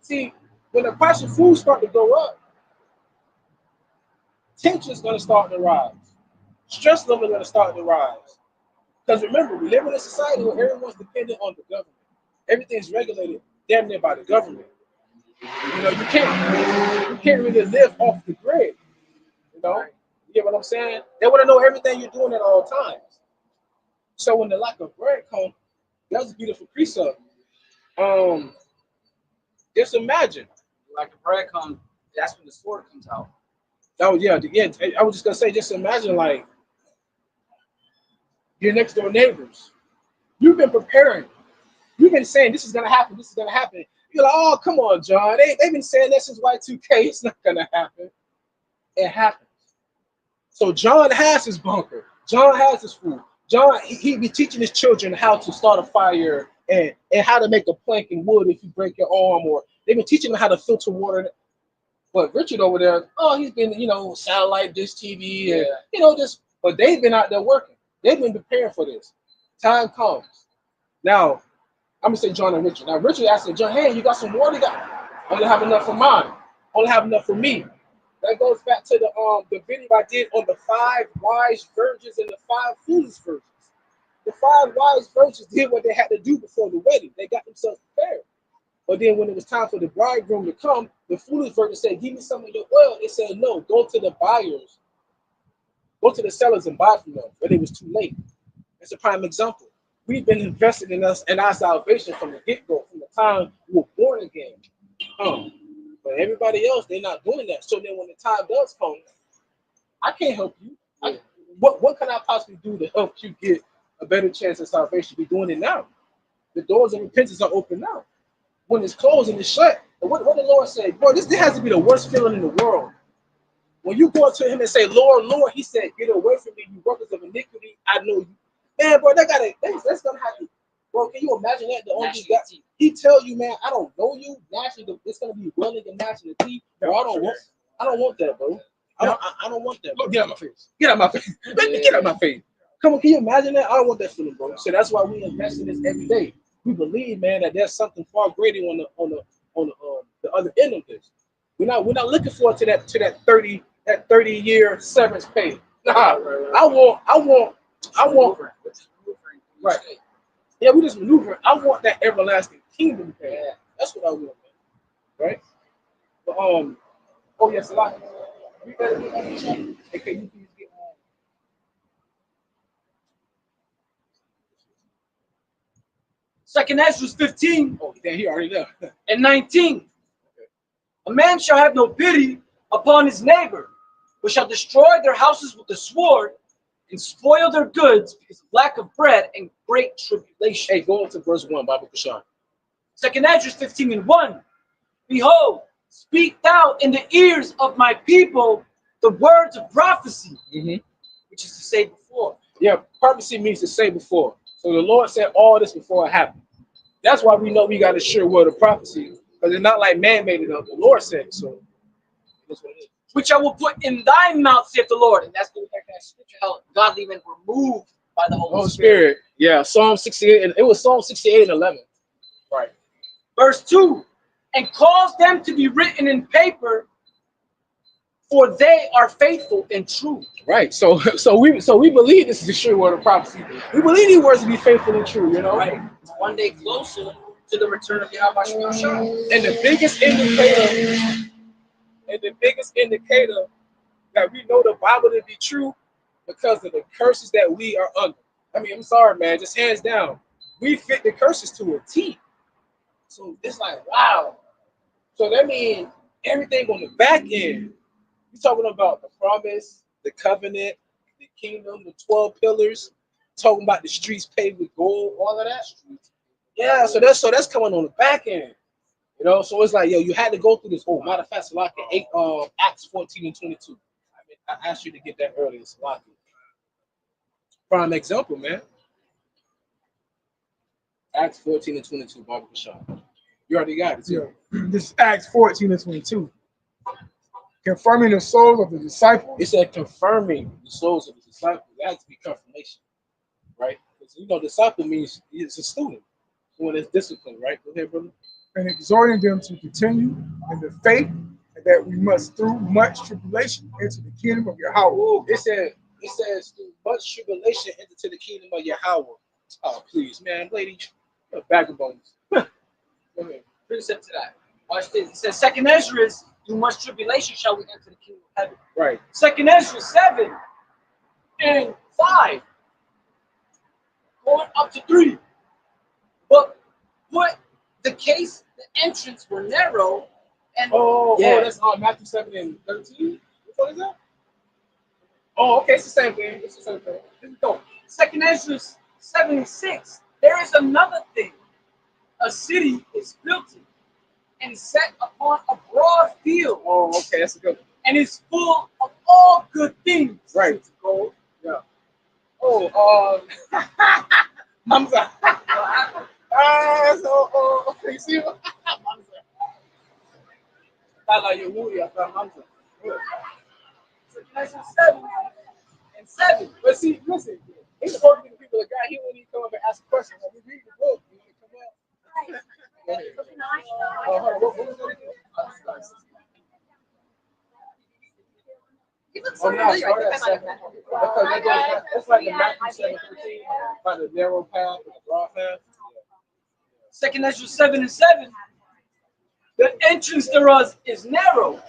See, when the price of food start to go up, tension is going to start to rise. Stress level is going to start to rise. Because remember, we live in a society where everyone's dependent on the government. Everything's regulated damn near by the government. You know, you can't really live off the grid. You know, you get what I'm saying? They want to know everything you're doing at all times. So when the lack of bread comes, that was a beautiful precept. Just imagine. Like the bread comes, that's when the sword comes out. I was just gonna say, just imagine like your next door neighbors. You've been preparing. You've been saying this is gonna happen. This is gonna happen. You're like, oh, come on, John. They've been saying that since Y2K. It's not gonna happen. It happens. So John has his bunker. John has his food. John, he be teaching his children how to start a fire and how to make a plank in wood if you break your arm, or they've been teaching them how to filter water. But Richard over there, he's been, satellite dish TV, and but they've been out there working. They've been preparing for this. Time comes. Now, I'm gonna say John and Richard. Now, Richard asked John, hey, you got some water? I only have enough for mine. I only have enough for me. That goes back to the video I did on the 5 wise virgins and the 5 foolish virgins. The 5 wise virgins did what they had to do before the wedding. They got themselves prepared. But then when it was time for the bridegroom to come, the foolish virgin said, give me some of your oil. They said, no, go to the buyers. Go to the sellers and buy from them. But it was too late. It's a prime example. We've been invested in us and our salvation from the get-go, from the time we were born again. But everybody else, they're not doing that. So then when the time does come, I can't help you. What can I possibly do to help you get a better chance of salvation? We're doing it now. The doors of repentance are open now. When it's closed and it's shut, what the Lord said, boy, this has to be the worst feeling in the world. When you go up to him and say, Lord, Lord, he said, get away from me, you workers of iniquity. I know you. Man, bro, that's gonna happen. Bro, can you imagine that? he tell you, man, I don't know you. Naturally, it's gonna be willing and naturally teeth. Bro, I don't want that, bro. I don't want that. Bro. Get out my face. Get out my face. Get out my face. Come on, can you imagine that? I don't want that feeling, bro. So that's why we invest in this every day. We believe, man, that there's something far greater on the other end of this. We're not looking forward to that 30-year severance pay. Nah, I want. Right. Yeah, we just maneuvering. I want that everlasting kingdom pay. That's what I want, man. Right? But oh yes, a lot. We better get on each other. Hey, can you please get on? Second Ezra 15. Oh, damn, he already left. And 19. A man shall have no pity upon his neighbor, but shall destroy their houses with the sword and spoil their goods because of lack of bread and great tribulation. Hey, go into verse 1, Bible Kashan. Second Ezra 15 and 1. Behold, speak thou in the ears of my people the words of prophecy, which is to say before. Yeah, prophecy means to say before. So the Lord said all this before it happened. That's why we know we got a sure word of prophecy, because it's not like man made it up. The Lord said it, so that's what it is. Which I will put in thy mouth, saith the Lord. And that's going back to that scripture, how godly men were moved by the Holy Spirit. Yeah, Psalm 68, and it was Psalm 68 and 11. Right. Verse 2, and cause them to be written in paper, for they are faithful and true. Right. So we believe this is the sure word of prophecy. We believe these words to be faithful and true, you know. Right. It's one day closer to the return of YAHAWASHI. And the biggest indicator that we know the Bible to be true because of the curses that we are under. I mean, I'm sorry, man, just hands down. We fit the curses to a T. So it's like, wow. So that means everything on the back end. You're talking about the promise, the covenant, the kingdom, the 12 pillars, talking about the streets paved with gold, all of that. Yeah, so that's coming on the back end. You know, so it's like, yo, you had to go through this. Oh, matter of fact, Salaki, Acts 14 and 22. I mean, I asked you to get that earlier, Salaki. Prime example, man. Acts 14 and 22, Bible Kashan. You already got it, too. Yeah. This is Acts 14 and 22. Confirming the souls of the disciples. It said confirming the souls of the disciples. That has to be confirmation, right? Because, you know, disciple means it's a student. When it's discipline, right? Go ahead, brother. And exhorting them to continue in the faith, and that we must through much tribulation into the kingdom of Yahawah. It says through much tribulation into the kingdom of Yahawah. Oh, please, man, lady, you're a bag of bones. Go ahead. Precept to that. Watch this. It says, Second Ezra, through much tribulation shall we enter the kingdom of heaven. Right. Second Ezra 7 and 5. Going up to 3. But the case, the entrance were narrow, and that's Matthew 7 and 13. What is that? Oh, okay, it's the same thing. It's the same thing. Let's go. Second Ezra 7 and 6. There is another thing. A city is built and set upon a broad field. Oh, okay, that's a good one. And is full of all good things. Right. Gold. Yeah. Oh, Hamza. Okay, see what? Hamza. Second Ezra 7 and 7. But see, listen, it's important to the people. The guy, he won't even come up and ask a question. Like, we read the book. You want to come up? What was that again? Oh, no, start at 7. Because that's like the Matthew 7:13, by the narrow path, the broad path. Second Ezra 7 and 7. The entrance thereof is narrow,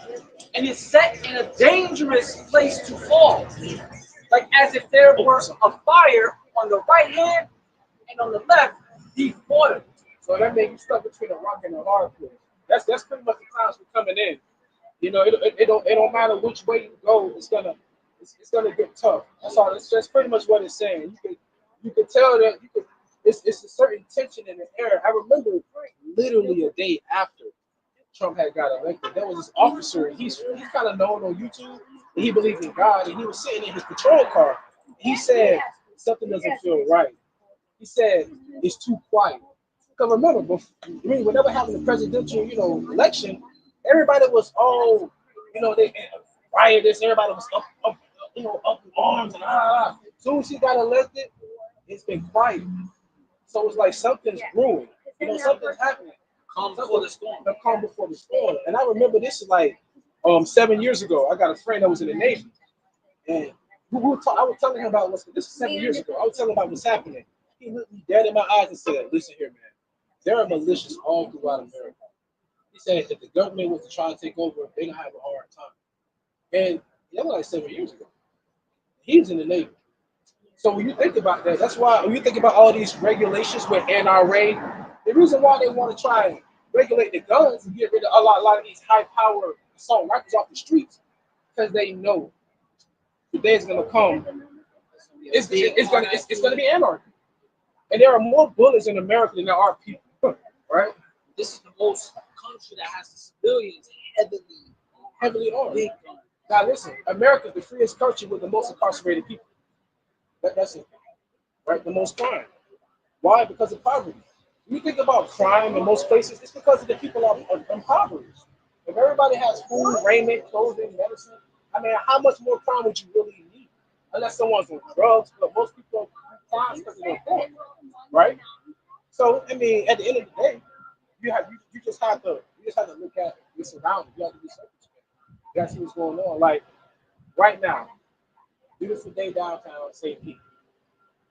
and is set in a dangerous place to fall, like as if there were a fire on the right hand and on the left, deep water. So that makes you stuck between a rock and a hard place. That's pretty much the times we're coming in. You know, it don't matter which way you go, it's gonna get tough. That's pretty much what it's saying. You could tell that it's a certain tension in the air. I remember literally a day after Trump had got elected, there was this officer, and he's kind of known on YouTube, and he believed in God, and he was sitting in his patrol car. He said something doesn't feel right. He said it's too quiet. Because remember, whenever having a presidential, election, everybody was all, they riotous. Everybody was up in arms and As soon as she got elected, it's been quiet. So it's like something's brewing. Something's happening. Calm before the storm. The calm before the storm. And I remember this is like 7 years ago. I got a friend that was in the Navy, and I was telling him about this is 7 years ago. I was telling him about what's happening. He looked me dead in my eyes and said, "Listen here, man. There are militias all throughout America." He said, "If the government was to try to take over, they're gonna have a hard time." And that was like 7 years ago. He was in the Navy. So when you think about that, that's why when you think about all these regulations with NRA, the reason why they want to try and regulate the guns and get rid of a lot of these high-power assault rifles off the streets, because they know the day is going to come. It's going to be anarchy, and there are more bullets in America than there are people, right? This is the most country that has the civilians Heavily armed. Now listen, America is the freest country with the most incarcerated people. That's it, right? The most crime. Why? Because of poverty. When you think about crime in most places, it's because of the people are impoverished. If everybody has food, raiment, clothing, medicine, I mean, how much more crime would you really need? Unless someone's on drugs, but most people do crimes because they're poor, right? So, I mean, at the end of the day, you just have to look at your surroundings. You have to be circumspect. You have to see what's going on. Like right now, beautiful day downtown St. Pete.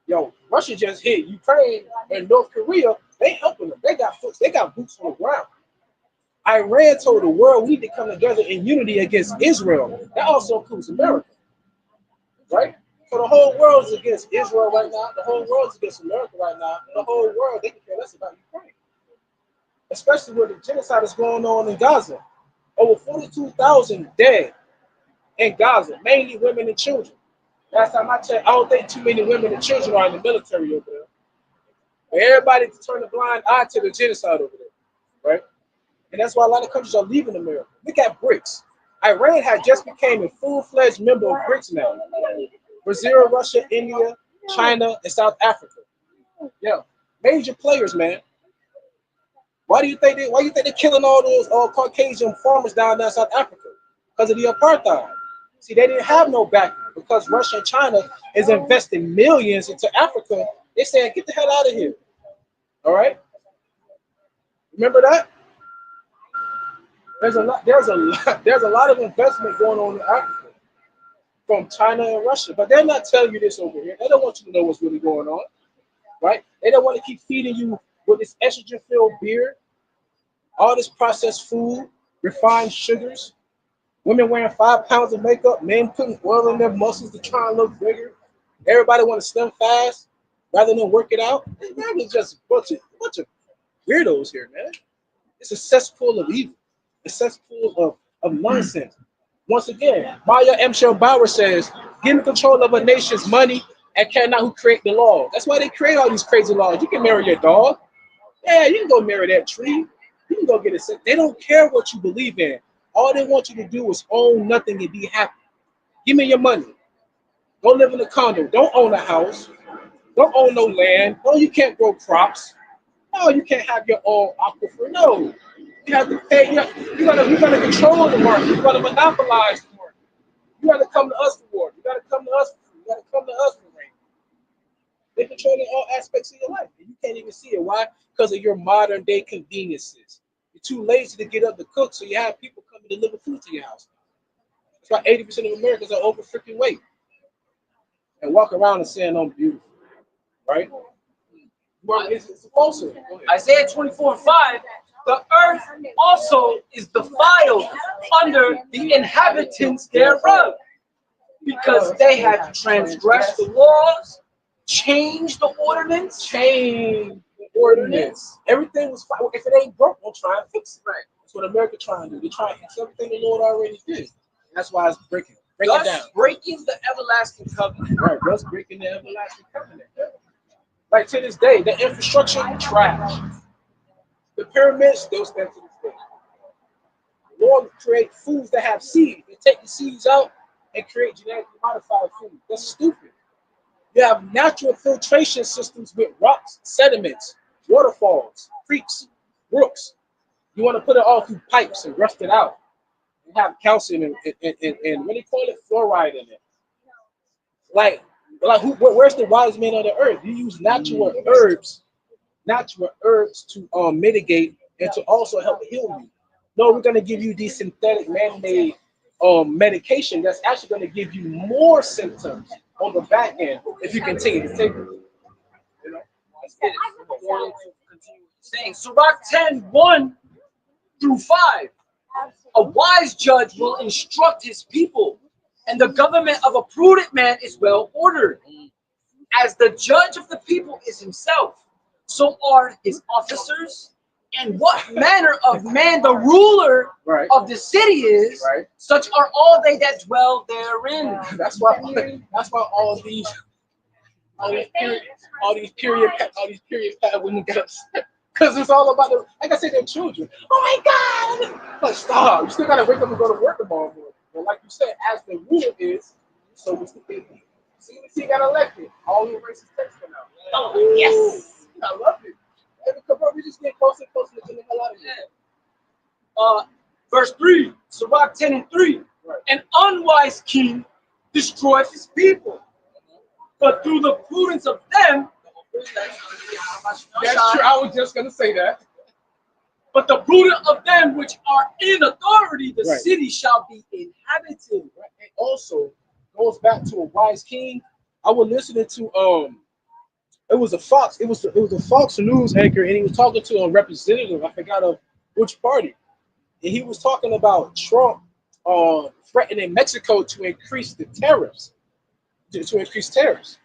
Yo, Russia just hit Ukraine and North Korea. They helping them. They got boots on the ground. Iran told the world we need to come together in unity against Israel. That also includes America, right? So the whole world is against Israel right now. The whole world is against America right now. The whole world, they can care less about Ukraine, especially where the genocide is going on in Gaza. Over 42,000 dead in Gaza, mainly women and children. Last time I checked, I don't think too many women and children are in the military over there. But everybody to turn a blind eye to the genocide over there, right? And that's why a lot of countries are leaving America. Look at BRICS. Iran had just became a full-fledged member of BRICS now. Brazil, Russia, India, China, and South Africa. Yeah, major players, man. Why do you think they're killing all those Caucasian farmers down there in South Africa? Because of the apartheid. See, they didn't have no backing because Russia and China is investing millions into Africa. They saying, "Get the hell out of here." All right. Remember that? There's a lot of investment going on in Africa from China and Russia, but they're not telling you this over here. They don't want you to know what's really going on, right? They don't want to keep feeding you with this estrogen-filled beer, all this processed food, refined sugars, women wearing 5 pounds of makeup, men putting oil in their muscles to try and look bigger. Everybody want to slim fast rather than work it out. That was just a bunch of weirdos here, man. It's a cesspool of evil, a cesspool of nonsense. Once again, Maya M. Bauer says, "Getting control of a nation's money and cannot who create the law." That's why they create all these crazy laws. You can marry your dog. Yeah, you can go marry that tree. You can go get it sick. They don't care what you believe in. All they want you to do is own nothing and be happy. Give me your money. Go live in a condo. Don't own a house. Don't own no land. No, you can't grow crops. No, you can't have your own aquifer. No, you have to pay. You're gonna control the market. You're gonna monopolize the market. You gotta come to us for water. You gotta come to us for food. You gotta come to us for rain. They're controlling all aspects of your life, and you can't even see it. Why? Because of your modern day conveniences. You're too lazy to get up to cook, so you have people come and deliver food to your house. That's why 80% of Americans are over freaking weight and walk around and saying I'm beautiful, right? Well, it's false. Isaiah 24:5, the earth also is defiled under the inhabitants thereof, because they have transgressed the laws, changed the ordinance. Everything was fine. If it ain't broke, we'll try and fix it. Right. That's what America trying to do. They try to fix everything the Lord already did. That's why it's breaking. Break it down. Breaking the everlasting covenant. Right. Thus breaking the everlasting covenant. Like to this day, the infrastructure trash. The pyramids still stand to this day. The Lord create foods that have seed. They take the seeds out and create genetically modified food. That's stupid. You have natural filtration systems with rocks, sediments, waterfalls, creeks, brooks. You want to put it all through pipes and rust it out. You have calcium and what do you call it? Fluoride in it. Like where's the wise man of the earth? You use natural herbs to mitigate and to also help heal you. No, we're gonna give you these synthetic man-made medication that's actually gonna give you more symptoms on the back end if you continue to take it. You know? Saying Sirach 10:1-5. A wise judge will instruct his people, and the government of a prudent man is well ordered. As the judge of the people is himself, so are his officers. And what manner of man the ruler of the city is, such are all they that dwell therein. That's why all these period women get upset. Because it's all about like I said, their children. Oh my God! Like, stop. You still gotta wake up and go to work tomorrow morning. But like you said, as the ruler is, so is the people. See, got elected. All the racist text come out. Oh, yes. I love it. We just get closer and closer to the hell out of here. Verse 3, Sirach 10:3. An unwise king destroys his people, but through the prudence of them, that's true. I was just gonna say that. But the prudent of them which are in authority, the city shall be inhabited. And also goes back to a wise king. I was listening to it was a Fox News anchor, and he was talking to a representative. I forgot of which party, and he was talking about Trump threatening Mexico to increase the tariffs,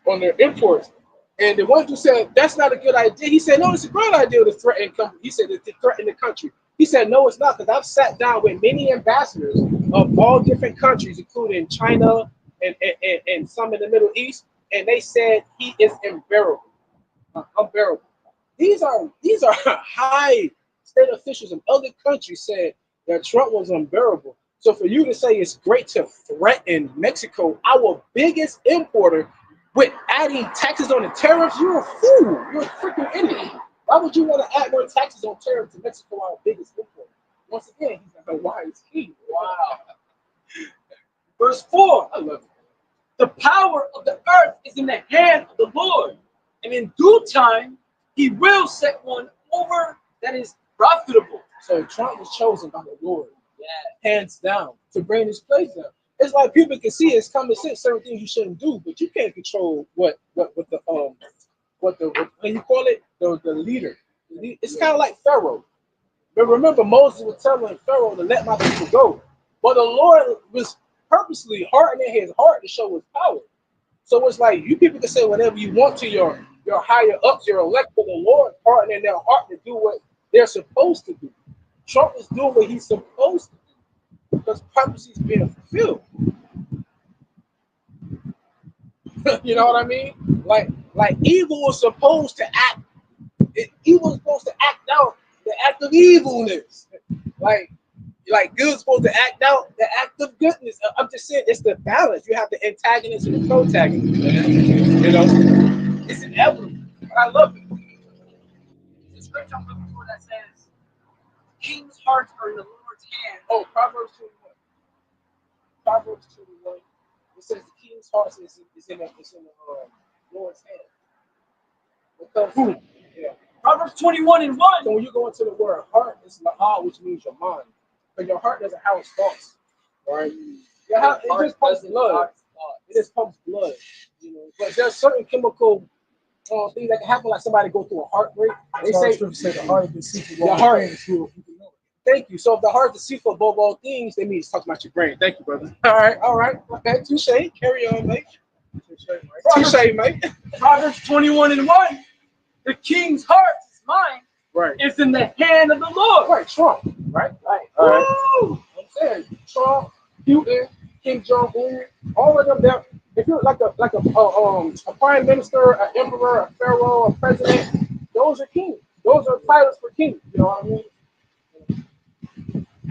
on their imports. And the one who said that's not a good idea, he said no, it's a great idea to threaten. He said to threaten the country. He said no, it's not, because I've sat down with many ambassadors of all different countries, including China and some in the Middle East, and they said he is unbearable. Unbearable. These are high state officials in other countries said that Trump was unbearable. So for you to say it's great to threaten Mexico, our biggest importer, with adding taxes on the tariffs, you're a fool. You're a freaking idiot. Why would you want to add more taxes on tariffs to Mexico, our biggest importer? Once again, he's like a wise king. Wow. Verse 4. I love it. The power of the earth is in the hand of the Lord, and in due time he will set one over that is profitable. So Trump was chosen by the Lord, hands down, to bring his place down. It's like people can see it's common sense, certain things you shouldn't do, but you can't control what you call it, the leader. It's kind of like Pharaoh. But remember, Moses was telling Pharaoh to let my people go, but the Lord was purposely hardening his heart to show his power. So it's like you people can say whatever you want to your higher ups, your elect, but the Lord hardening their heart to do what they're supposed to do. Trump is doing what he's supposed to do because prophecy is being fulfilled. You know what I mean? Like evil was supposed to act. Evil was supposed to act out the act of evilness. Like good is supposed to act out the act of goodness. I'm just saying it's the balance. You have the antagonist and the protagonist. You know, it's inevitable. I love it. The scripture I'm looking for that says, "King's hearts are in the Lord's hand." Oh, Proverbs 21. Proverbs 21. It says the king's heart is in the Lord's hand. Because Proverbs 21:1. So when you go into the word heart, it's laha, which means your mind. But your heart doesn't house thoughts, right? It just pumps blood. It just pumps blood, you know. But there's certain chemical things that can happen, like somebody go through a heartbreak. They say the heart is deceitful. The heart is true. Thank you. So if the heart is deceitful above all things, they mean it's talking about your brain. Thank you, brother. All right. Okay, touche. Carry on, mate. Touche, mate. Proverbs 21:1. The king's heart, his mind, is in the hand of the Lord. Right, Trump. Right. All right. I'm saying Trump, Putin, Kim Jong-un, all of them. If you're like a prime minister, an emperor, a pharaoh, a president, those are kings. Those are titles for kings. You know what I mean?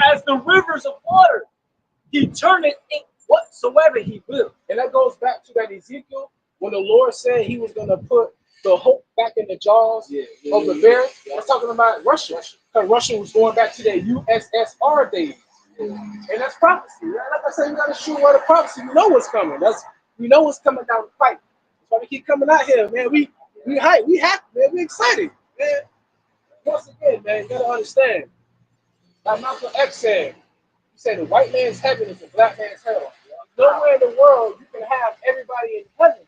As the rivers of water, he turneth it whatsoever he will. And that goes back to that Ezekiel when the Lord said he was going to put the hope back in the jaws of the bear. That's talking about Russia. Because Russia was going back to their USSR days. And that's prophecy. Right? Like I said, you gotta shoot where the prophecy. We know what's coming. We know what's coming down the pipe. That's why we keep coming out here, man. We hype, we happy, man. We excited, man. Once again, man, you gotta understand. Like Malcolm X said, he said the white man's heaven is the black man's hell. Nowhere in the world you can have everybody in heaven.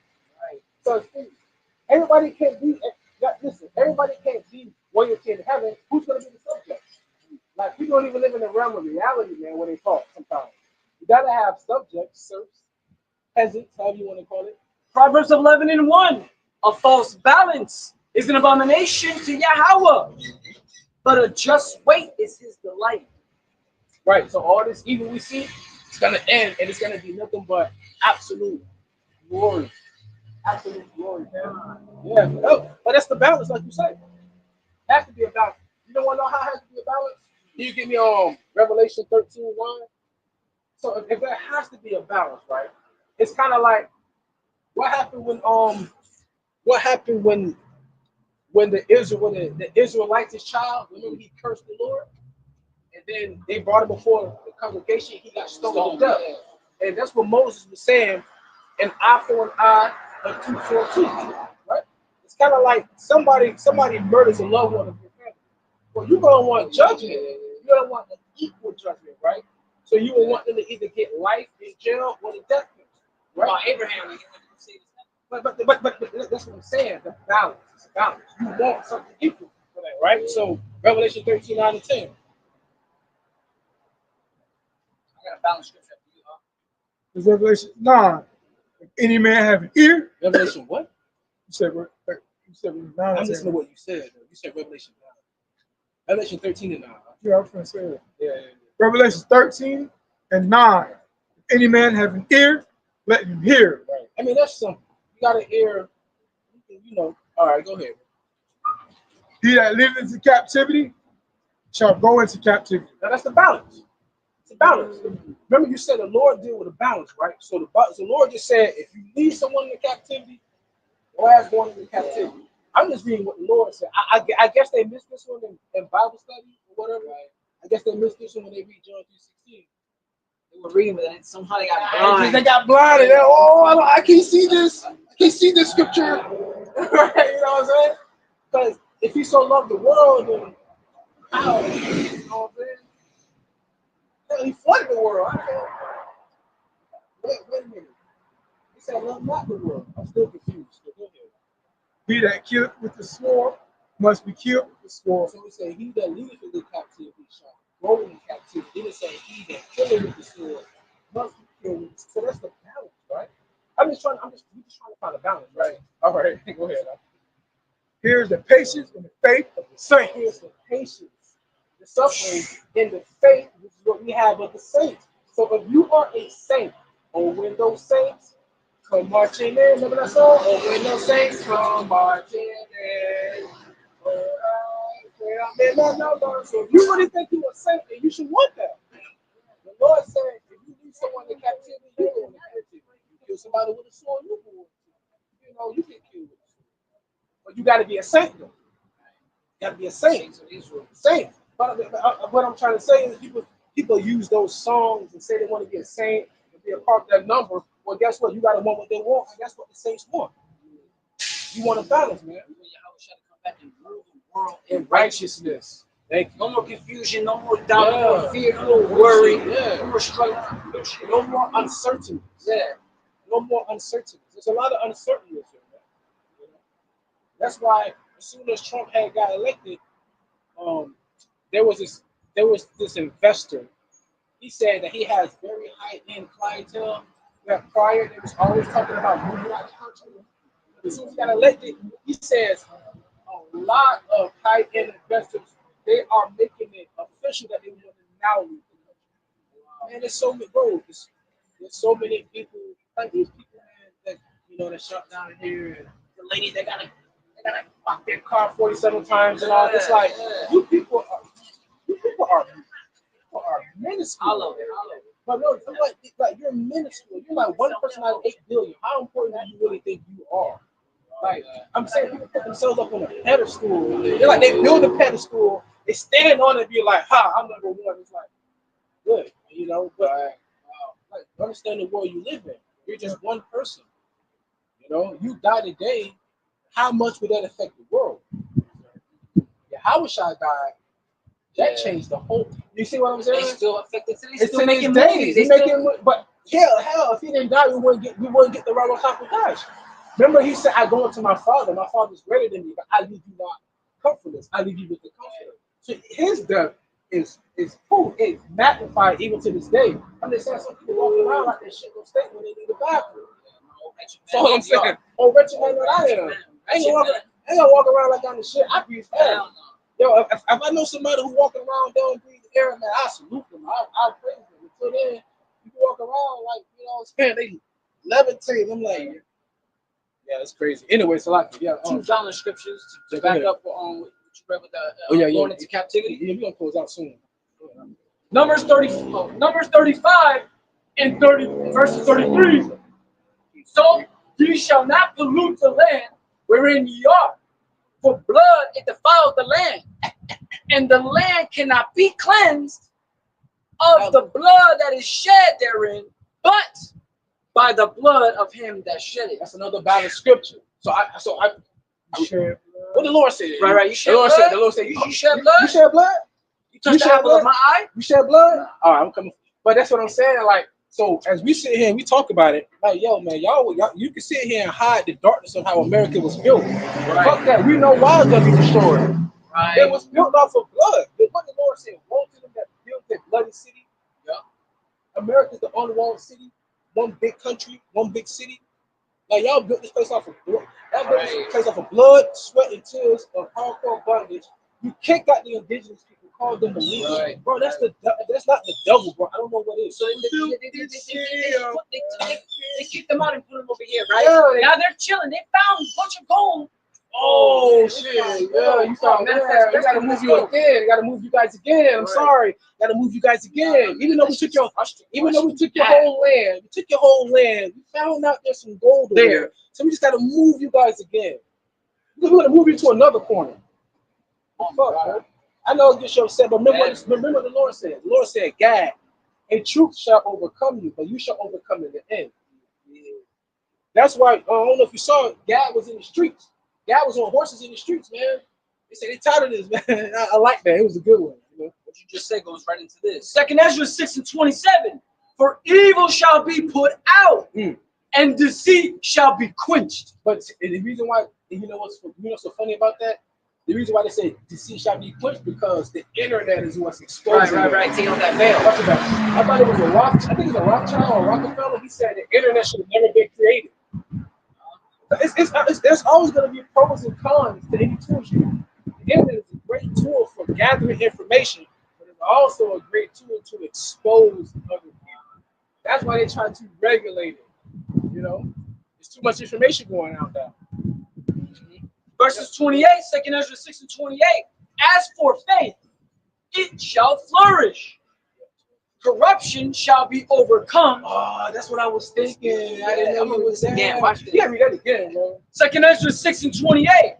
Right? So everybody can't be. Listen, everybody can't be royalty in heaven. Who's gonna be the subject? Like we don't even live in the realm of reality, man. When they talk, sometimes you gotta have subjects, serfs, peasants, however you want to call it. Proverbs 11:1. A false balance is an abomination to YAHAWAH, but a just weight is his delight. Right. So all this evil we see, it's gonna end, and it's gonna be nothing but absolute glory. Absolute glory, man. Yeah, but that's the balance, like you said. Has to be a balance. You don't want to know how it has to be a balance? Can you give me Revelation 13:1? So if there has to be a balance, right? It's kind of like what happened when the Israelites, his child, remember he cursed the Lord, and then they brought him before the congregation. He got stoned to death, and that's what Moses was saying: an eye for an eye, a tooth for a tooth. Right? It's kind of like somebody murders a loved one of your family. Well, you're gonna want judgment. You're gonna want an equal judgment, right? So you will want them to either get life in jail or the death penalty, right? About Abraham, But that's what I'm saying. The balance. It's a balance. You want something equal for that, right? So Revelation 13:9-10. I got a balance scripture for you, huh? It's Revelation 9. If any man have an ear, Revelation what? you said 9. I'm listening to what you said. You said Revelation 9. Revelation 13:9. Yeah, I was going to say that. Yeah. Revelation 13:9. If any man have an ear, let him hear. Right. I mean, that's something. You got an ear, you know. All right, go ahead. He that liveth into captivity shall go into captivity. Now that's the balance. It's a balance. Remember, you said the Lord deal with a balance, right? So the Lord just said, if you leave someone in captivity, your ass going into captivity. I'm just reading what the Lord said. I guess they missed this one in Bible study or whatever. Right. I guess they missed this one when they read John 3:16. They were reading, but then somehow they got blind. They got blinded. I can't see this. I can't see this scripture. Right? You know what I'm saying? Because if he so loved the world, then how? You know what I'm saying? Hell, he flooded the world. Wait a minute. He said, love not the world. I'm still confused. He that killeth with the sword must be killed with the sword. So we say, he that leadeth into captivity shall go into captivity. Then it say, he that killeth with the sword must be killed with the sword. So that's the balance, right? We just trying to find a balance, right? All right, go ahead. Here's the patience and the faith of the saints. Here's the patience, the suffering, and the faith, which is what we have of the saints. So if you are a saint, or when those saints come marching in, remember that song? Or when those saints come marching in. So if you really think you're a saint, then you should want that. The Lord said, if you leave someone in captivity, you go into captivity. You kill somebody with a sword, you go. You know, you get killed with a sword. But you got to be a saint, though. You got to be a saint. Saint. But what I'm trying to say is people use those songs and say they want to be a saint and be a part of that number. Well, guess what? You got to want what they want, and that's what the saints want. You want a balance, man. YAHAWAH shall come back and rule the world In righteousness. Thank you. No more confusion, no more doubt, no more fear, no more worry, no more struggle, no more uncertainty. Yeah. No more uncertainty. There's a lot of uncertainty here, man. You know? That's why as soon as Trump had got elected, there was this investor. He said that he has very high-end clientele. That prior, they was always talking about moving out of the country. As soon as he got elected, he says a lot of high-end investors, they are making it official that they want to now leave the country. Man, there's so many, bro. There's so many people, like these people, man, that shut down here, and the ladies they gotta lock their car 47 times and all. It's like you people are minuscule. I love it. But no, I'm like you're minuscule. You're like 1 person out of 8 billion. How important do you really think you are? Like I'm saying, people put themselves up on a pedestal. They're like they build a pedestal, they stand on it, and be like, "Ha, I'm number one." It's like good, you know. But like understand the world you live in. You're just one person. You know, you die today. How much would that affect the world? YAHAWASHI died. That changed the whole. You see what I'm saying? They still affected today. It's still making movies. They making, but hell, if he didn't die, we wouldn't get the RAWACHAA QADASH. Remember, he said, "I go unto my Father. My Father's greater than me, but I leave you not comfortless. I leave you with the Comforter." So his death is magnified even to this day. I'm just saying, some people walking around like that shit don't stay when they need a bathroom. That's all I'm saying. Oh, wretched man, what I am. I ain't gonna walk around like I'm the shit. I breathe air. Yo, if I know somebody who walking around don't breathe air, man, I salute them. I praise them. Until then, you can walk around like, you know, they levitate. I'm like, yeah, it's crazy. Anyway, so like, yeah, 2 violent scriptures to back up on what you read with the going into captivity. Yeah, we're gonna close out soon. Numbers 35 and 30 verses 33. So ye shall not pollute the land wherein ye are, for blood it defiled the land, and the land cannot be cleansed of the blood that is shed therein, but by the blood of him that shed it. That's another valid scripture. So I share what the Lord said. Right. You shed blood. The Lord said, you shed blood. You shed blood. You touched the apple of my eye. You shed blood. All right, I'm coming. But that's what I'm saying. Like, so as we sit here and we talk about it, like, yo, man, y'all you can sit here and hide the darkness of how America was built. Right. Fuck that. We know why it's gonna be destroyed. Right. It was built off of blood. What the Lord said, woe to them that built that bloody city. Yeah. America's the unwalled city, one big country, one big city. Like, y'all built this place off of blood. Y'all built this place off of blood, sweat, and tears of hardcore bondage. You kicked out the indigenous people, called them believers. Right. Bro, that's not the devil, bro. I don't know what it is. So they kicked them out and put them over here, right? Yeah, now they're chilling. They found a bunch of gold. Oh shit! Yeah, you found that. We gotta move you again. We gotta move you guys again. I'm sorry. Gotta move you guys again. Even though we took your whole land, we found out there's some gold there. So we just gotta move you guys again. We're gonna move you to another corner. Oh, fuck, man. I know this show said, but remember what the Lord said. The Lord said, "God, and truth shall overcome you, but you shall overcome in the end." That's why I don't know if you saw it. God was in the streets. God was on horses in the streets, man. They said they tired of this, man. I like that. It was a good one. You know? What you just said goes right into this. 2 Ezra 6:27. For evil shall be put out, and deceit shall be quenched. But the reason why, you know what's so funny about that? The reason why they say deceit shall be quenched because the internet is what's exposing. Right. Take off that veil. I thought it was I think it was a Rothschild or Rockefeller. He said the internet should have never been created. There's always going to be pros and cons to any tool you use. The internet is a great tool for gathering information, but it's also a great tool to expose other people. That's why they try to regulate it. You know, there's too much information going out there. Verses 28, 2 Ezra 6:28. As for faith, it shall flourish. Corruption shall be overcome. Oh, that's what I was thinking. I didn't know it was that. Again, watch this. Yeah, read that again, bro. 2 Ezra 6:28.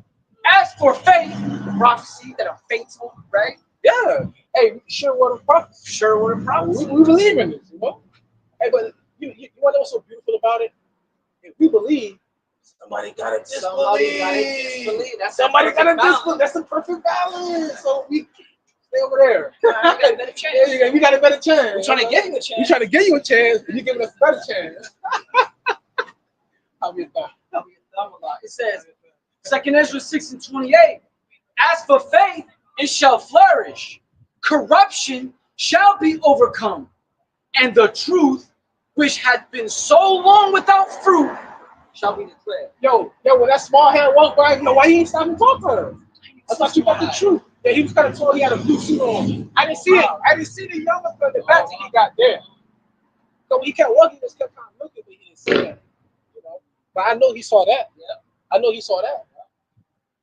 As for faith, prophecy that are faithful, right? Yeah. Hey, sure what a prophecy. Sure what a prophecy. We believe in this, you know? Hey, but you want to know what's so beautiful about it? If we believe, somebody gotta disbelieve. Somebody gotta disbelieve. That's the perfect balance. So we stay over there. We got a better chance. We're trying to give you a chance. We're trying to give you a chance, and you're giving us a better chance. It says, 2 Ezra 6:28. As for faith, it shall flourish. Corruption shall be overcome. And the truth, which had been so long without fruit, shall be declared. Yo, when that small head walked by, you know why he ain't stopping talking to her? I thought you got the truth. Yeah, he was kind of tall. He had a blue suit on. I didn't see it. I didn't see the younger from the back he got there. So he kept walking, just kept kind of looking, but he didn't see that. You know, but I know he saw that. Yeah, I know he saw that.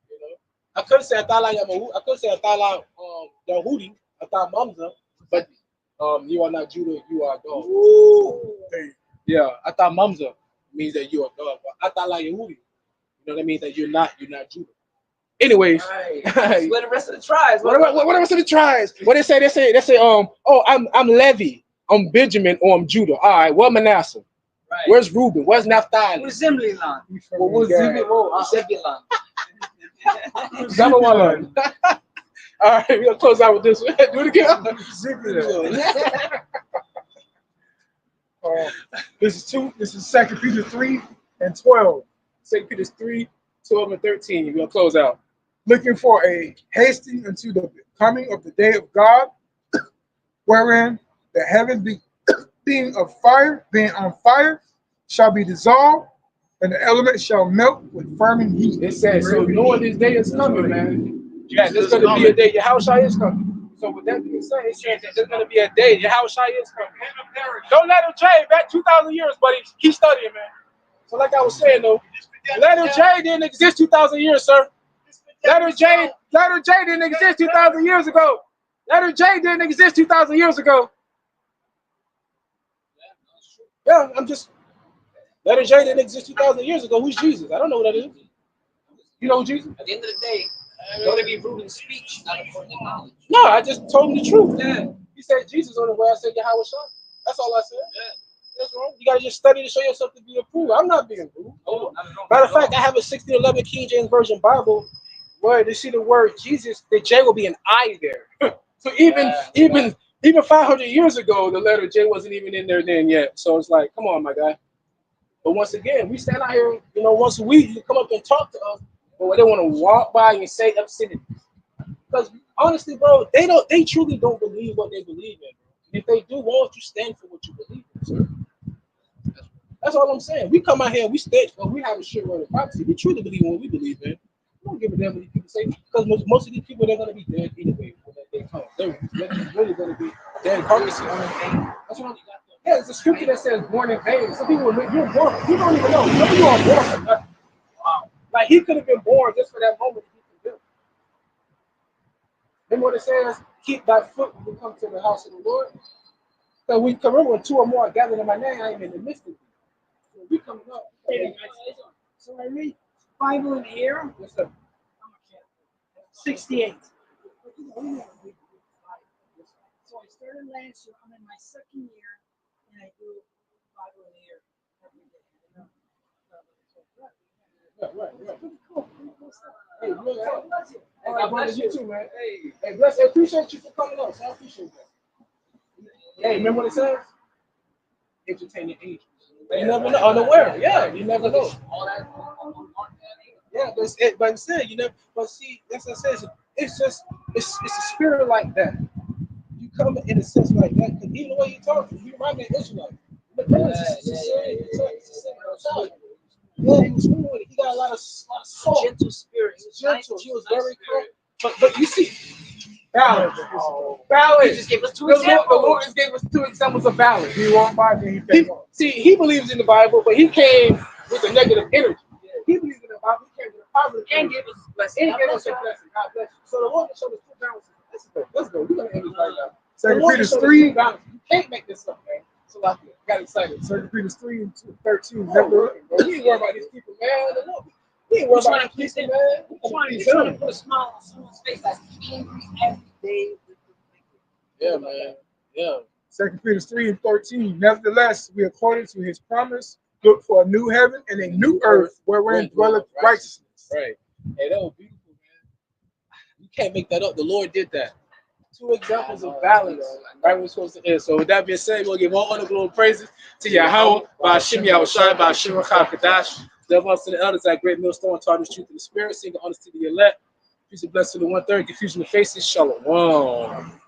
You know, I could say Atala Yamahu. I could say Atala Yahudi, Atala Mamza, but you are not Judah. You are God. Ooh. Yeah, Atala Mamza means that you are God, but Atala Yahudi. You know what I mean? That you're not Judah. Anyways, Right. What the rest of the tribes? what the rest of the tribes? What they say? They say, oh, I'm Levi, I'm Benjamin, or I'm Judah. All right, what Manasseh? Right. Where's Reuben? Where's Naphtali? Where's Zebulon? What's Zebulon? Zebulon. All right, we're gonna close out with this one. Do it again. This is 2 Peter 3 and 12. 2 Peter 3, 12 and 13. We're gonna close out. Looking for a hasting unto the coming of the day of God, wherein the heaven being on fire, shall be dissolved, and the elements shall melt with fervent heat. It says, so knowing this day is coming, man. Yeah, there's gonna be a day YAHAWASHI is coming. So with that being said, it says that there's gonna be a day YAHAWASHI is coming. Don't let him J back 2,000 years, buddy. Keep studying, man. So like I was saying though, letter J didn't exist 2,000 years, sir. Letter J didn't exist 2,000 years ago. Letter J didn't exist 2,000 years ago. Yeah, letter J didn't exist 2,000 years ago. Who's Jesus? I don't know who that is. You know who Jesus? At the end of the day, don't be rude in speech, not according to knowledge. No, I just told him the truth. Yeah. He said Jesus on the way. I said YAHAWASHI. That's all I said. Yeah. That's wrong. You gotta just study to show yourself to be approved. I'm not being rude. Matter of fact, I have a 1611 King James Version Bible where they see the word Jesus, the J will be an I there. So even 500 years ago, the letter J wasn't even in there then yet. So it's like, come on, my guy. But once again, we stand out here, once a week, you come up and talk to us, but they want to walk by and say obscenities. Because honestly, bro, they truly don't believe what they believe in. If they do, why don't you stand for what you believe in, sir? That's all I'm saying. We come out here, we stand for, we have a sure word of prophecy. We truly believe in what we believe in. We don't give a damn what these people say, because most of these people, they're going to be dead anyway when they come. They're really going to be dead carcasses. That's what I'm. Yeah, it's a scripture that says born in vain. Some people, you're born, you don't even know. Some people are born for nothing. Wow. Like he could have been born just for that moment. Remember what it says? Keep thy foot when you come to the house of the Lord. So we can remember when two or more are gathered in my name, I am in the midst of you. So we coming up. So I read Bible in here. Yes, sir. 68. So I started last year. I'm in my second year, and I do Bible in here every day. Right. Pretty cool stuff. Hey, real talk. Bless you. Hey, God bless you too, man. Hey, bless. I appreciate you for coming up. So I appreciate that. Hey, remember what it says? Entertaining angels. You never know. Unaware. Yeah, you never know. All that. Yeah, but instead, But see, that's what it says. It's a spirit like that. You come in a sense like that, because even the way you talk, you remind me of Israelite. Yeah, he was rude. He got a lot of soul. Gentle spirit. Gentle. He was very cool. But you see, balance. He just gave us two examples. The Lord just gave us 2 examples of balance. He walked by me. He believes in the Bible, but he came with a negative energy. He believes in the Bible. He came with a positive energy. And gave us a blessing. And gave us a blessing. God bless you. So the Lord showed us 2 balances. Let's go. We're going to end this right now. 2 Peter 3. You can't make this up, man. So I got excited. 2 Peter 3 and 13. You ain't worried about these people, man. You ain't worried about these people, man. You're trying to put a smile on someone's face that's angry every day. Yeah, man. Yeah. 2 Peter 3 and 13. Nevertheless, we according to his promise look for a new heaven and a new earth wherein dwelleth righteousness. Right. Hey, that was beautiful, man. You can't make that up. The Lord did that. 2 examples of balance. Right where we're supposed to end. So with that being said, we'll give all honor, glory, and praises to YAHAWAH, by Hashem, YAHAWASHI, by YASHARAHLA, QADASH. Therefore, to the elders, that great millstone, taught us truth in the spirit, sing honest to the elect. Peace and blessing to the 1/3, confusion of faces, shalom.